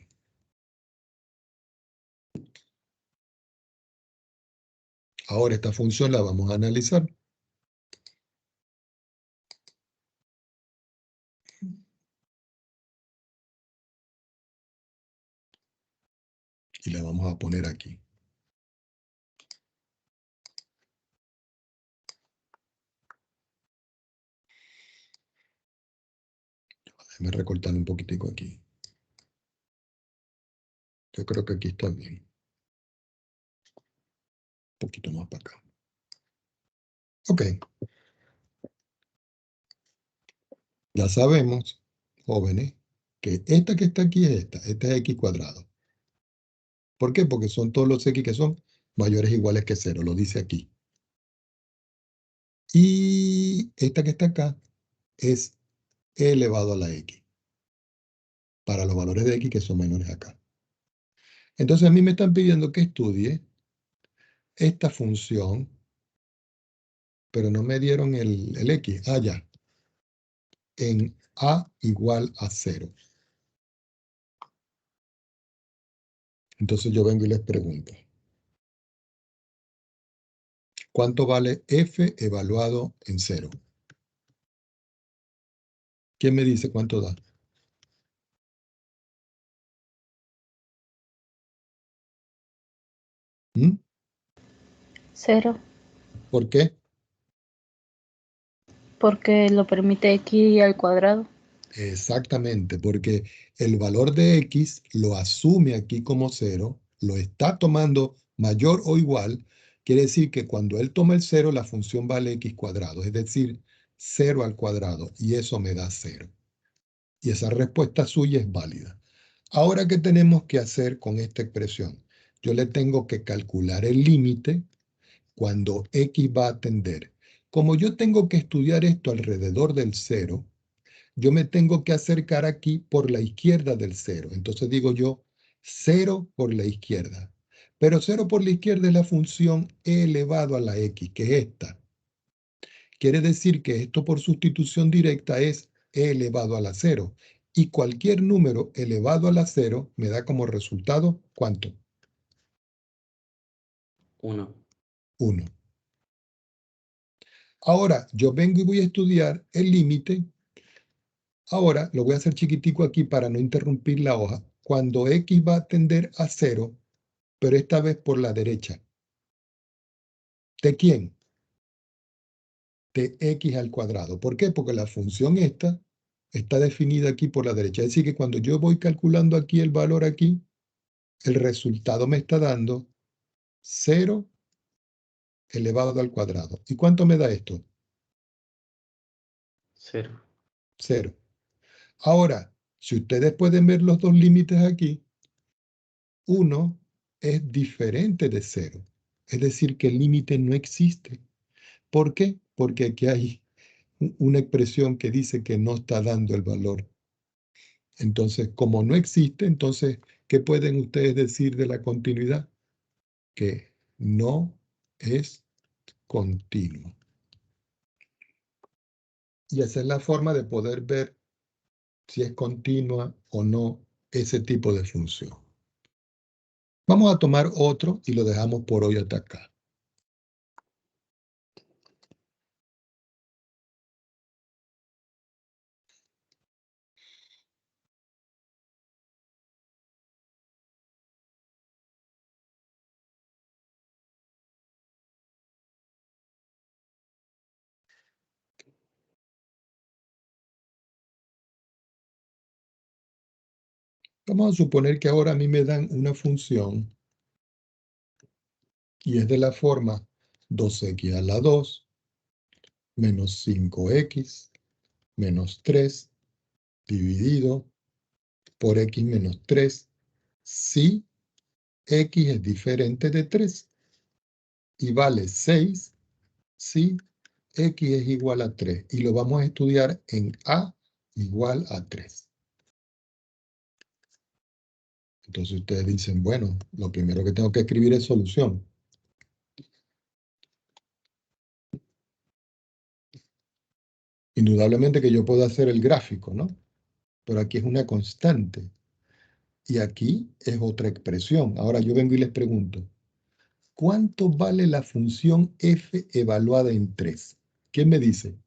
Ahora esta función la vamos a analizar. Y la vamos a poner aquí. Déjame recortar un poquitico aquí. Yo creo que aquí está bien. Un poquito más para acá. Ok. Ya sabemos, jóvenes, que esta que está aquí es esta. Esta es x cuadrado. ¿Por qué? Porque son todos los x que son mayores o iguales que 0. Lo dice aquí. Y esta que está acá es e elevado a la x. Para los valores de x que son menores acá. Entonces a mí me están pidiendo que estudie esta función, pero no me dieron el x. Ah, ya. En a igual a 0. Entonces yo vengo y les pregunto. ¿Cuánto vale f evaluado en 0? ¿Quién me dice cuánto da? ¿Mm? 0, ¿Por qué? porque lo permite x al cuadrado. Exactamente, porque el valor de x lo asume aquí como 0, lo está tomando mayor o igual, quiere decir que cuando él toma el 0, la función vale x cuadrado, es decir, 0 al cuadrado, y eso me da 0. Y esa respuesta suya es válida. Ahora, ¿qué tenemos que hacer con esta expresión? Yo le tengo que calcular el límite cuando x va a tender. Como yo tengo que estudiar esto alrededor del 0, yo me tengo que acercar aquí por la izquierda del 0. Entonces digo yo 0 por la izquierda. Pero 0 por la izquierda es la función e elevado a la x, que es esta. Quiere decir que esto por sustitución directa es e elevado a la 0. Y cualquier número elevado a la 0 me da como resultado, ¿cuánto? 1. 1. Ahora yo vengo y voy a estudiar el límite. Ahora lo voy a hacer chiquitico aquí para no interrumpir la hoja. Cuando x va a tender a 0, pero esta vez por la derecha. ¿De quién? De x al cuadrado. ¿Por qué? Porque la función esta está definida aquí por la derecha. Es decir, que cuando yo voy calculando aquí el valor aquí, el resultado me está dando 0 elevado al cuadrado. ¿Y cuánto me da esto? 0. 0. Ahora, si ustedes pueden ver los dos límites aquí, uno es diferente de 0. Es decir, que el límite no existe. ¿Por qué? Porque aquí hay una expresión que dice que no está dando el valor. Entonces, como no existe, entonces, ¿qué pueden ustedes decir de la continuidad? Que no es continuo. Y esa es la forma de poder ver si es continua o no ese tipo de función. Vamos a tomar otro y lo dejamos por hoy hasta acá. Vamos a suponer que ahora a mí me dan una función y es de la forma 2x a la 2 menos 5x menos 3 dividido por x menos 3 si x es diferente de 3 y vale 6 si x es igual a 3. Y lo vamos a estudiar en a igual a 3. Entonces ustedes dicen, bueno, lo primero que tengo que escribir es solución. Indudablemente que yo puedo hacer el gráfico, ¿no? Pero aquí es una constante. Y aquí es otra expresión. Ahora yo vengo y les pregunto, ¿cuánto vale la función f evaluada en 3? ¿Quién me dice?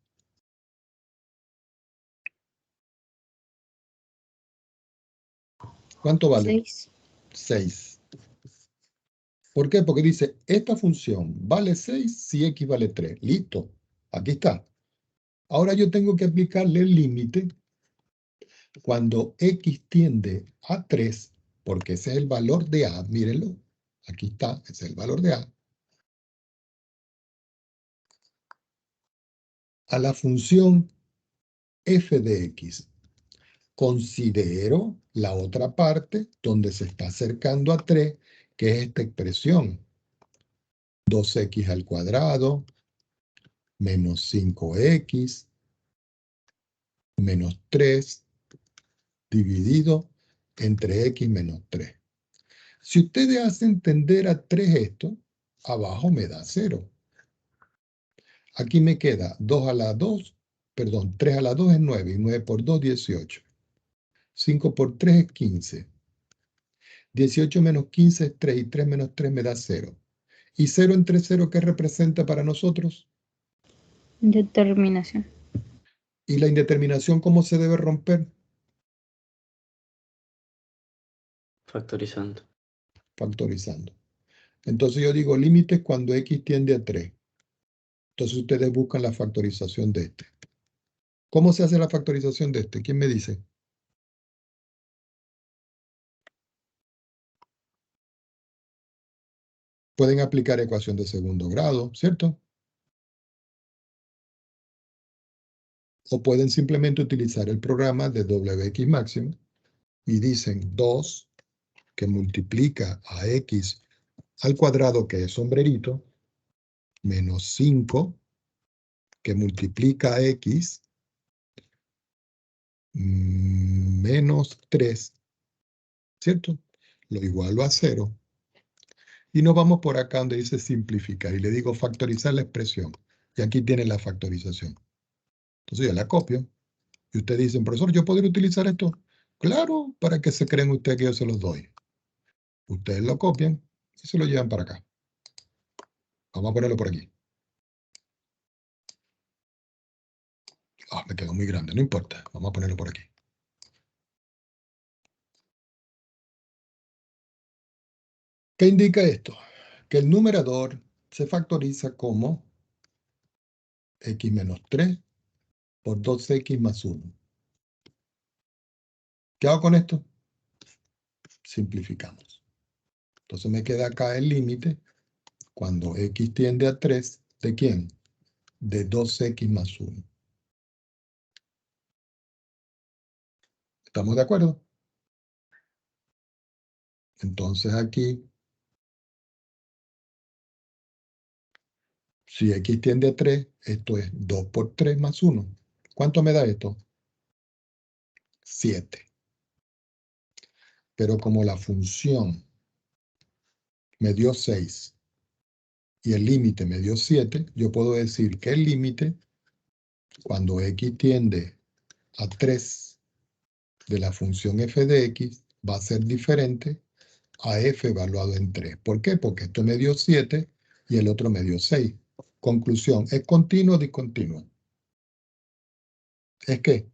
¿Cuánto vale? 6. 6. ¿Por qué? Porque dice, esta función vale 6 si x vale 3. Listo. Aquí está. Ahora yo tengo que aplicarle el límite cuando x tiende a 3 porque ese es el valor de A, mírenlo. Aquí está, ese es el valor de A. A la función f de x. Considero la otra parte donde se está acercando a 3, que es esta expresión. 2x al cuadrado menos 5x menos 3 dividido entre x menos 3. Si ustedes hacen entender a 3 esto, abajo me da 0. Aquí me queda 2 a la 2, perdón, 3 a la 2 es 9, y 9 por 2, 18. 5 por 3 es 15. 18 menos 15 es 3, y 3 menos 3 me da 0. ¿Y 0 entre 0 qué representa para nosotros? Determinación. ¿Y la indeterminación cómo se debe romper? Factorizando. Factorizando. Entonces yo digo límites cuando x tiende a 3. Entonces ustedes buscan la factorización de este. ¿Cómo se hace la factorización de este? ¿Quién me dice? Pueden aplicar ecuación de segundo grado, ¿cierto? O pueden simplemente utilizar el programa de Wx máximo y dicen 2 que multiplica a x al cuadrado, que es sombrerito, menos 5 que multiplica a x menos 3, ¿cierto? Lo igualo a 0. Y nos vamos por acá donde dice simplificar. Y le digo factorizar la expresión. Y aquí tiene la factorización. Entonces yo la copio. Y ustedes dicen, profesor, ¿yo podría utilizar esto? Claro, ¿para qué se creen ustedes que yo se los doy? Ustedes lo copian y se lo llevan para acá. Vamos a ponerlo por aquí. Ah, me quedó muy grande, no importa. Vamos a ponerlo por aquí. ¿Qué indica esto? Que el numerador se factoriza como x menos 3 por 2x más 1. ¿Qué hago con esto? Simplificamos. Entonces me queda acá el límite cuando x tiende a 3, ¿de quién? De 2x más 1. ¿Estamos de acuerdo? Entonces aquí, si x tiende a 3, esto es 2 por 3 más 1. ¿Cuánto me da esto? 7. Pero como la función me dio 6 y el límite me dio 7, yo puedo decir que el límite, cuando x tiende a 3 de la función f de x, va a ser diferente a f evaluado en 3. ¿Por qué? Porque esto me dio 7 y el otro me dio 6. Conclusión, ¿es continuo o discontinuo? ¿Es qué?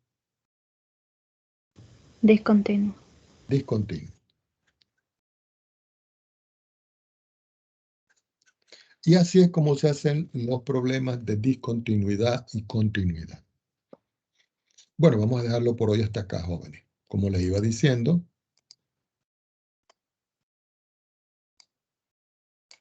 Discontinuo. Discontinuo. Y así es como se hacen los problemas de discontinuidad y continuidad. Bueno, vamos a dejarlo por hoy hasta acá, jóvenes. Como les iba diciendo,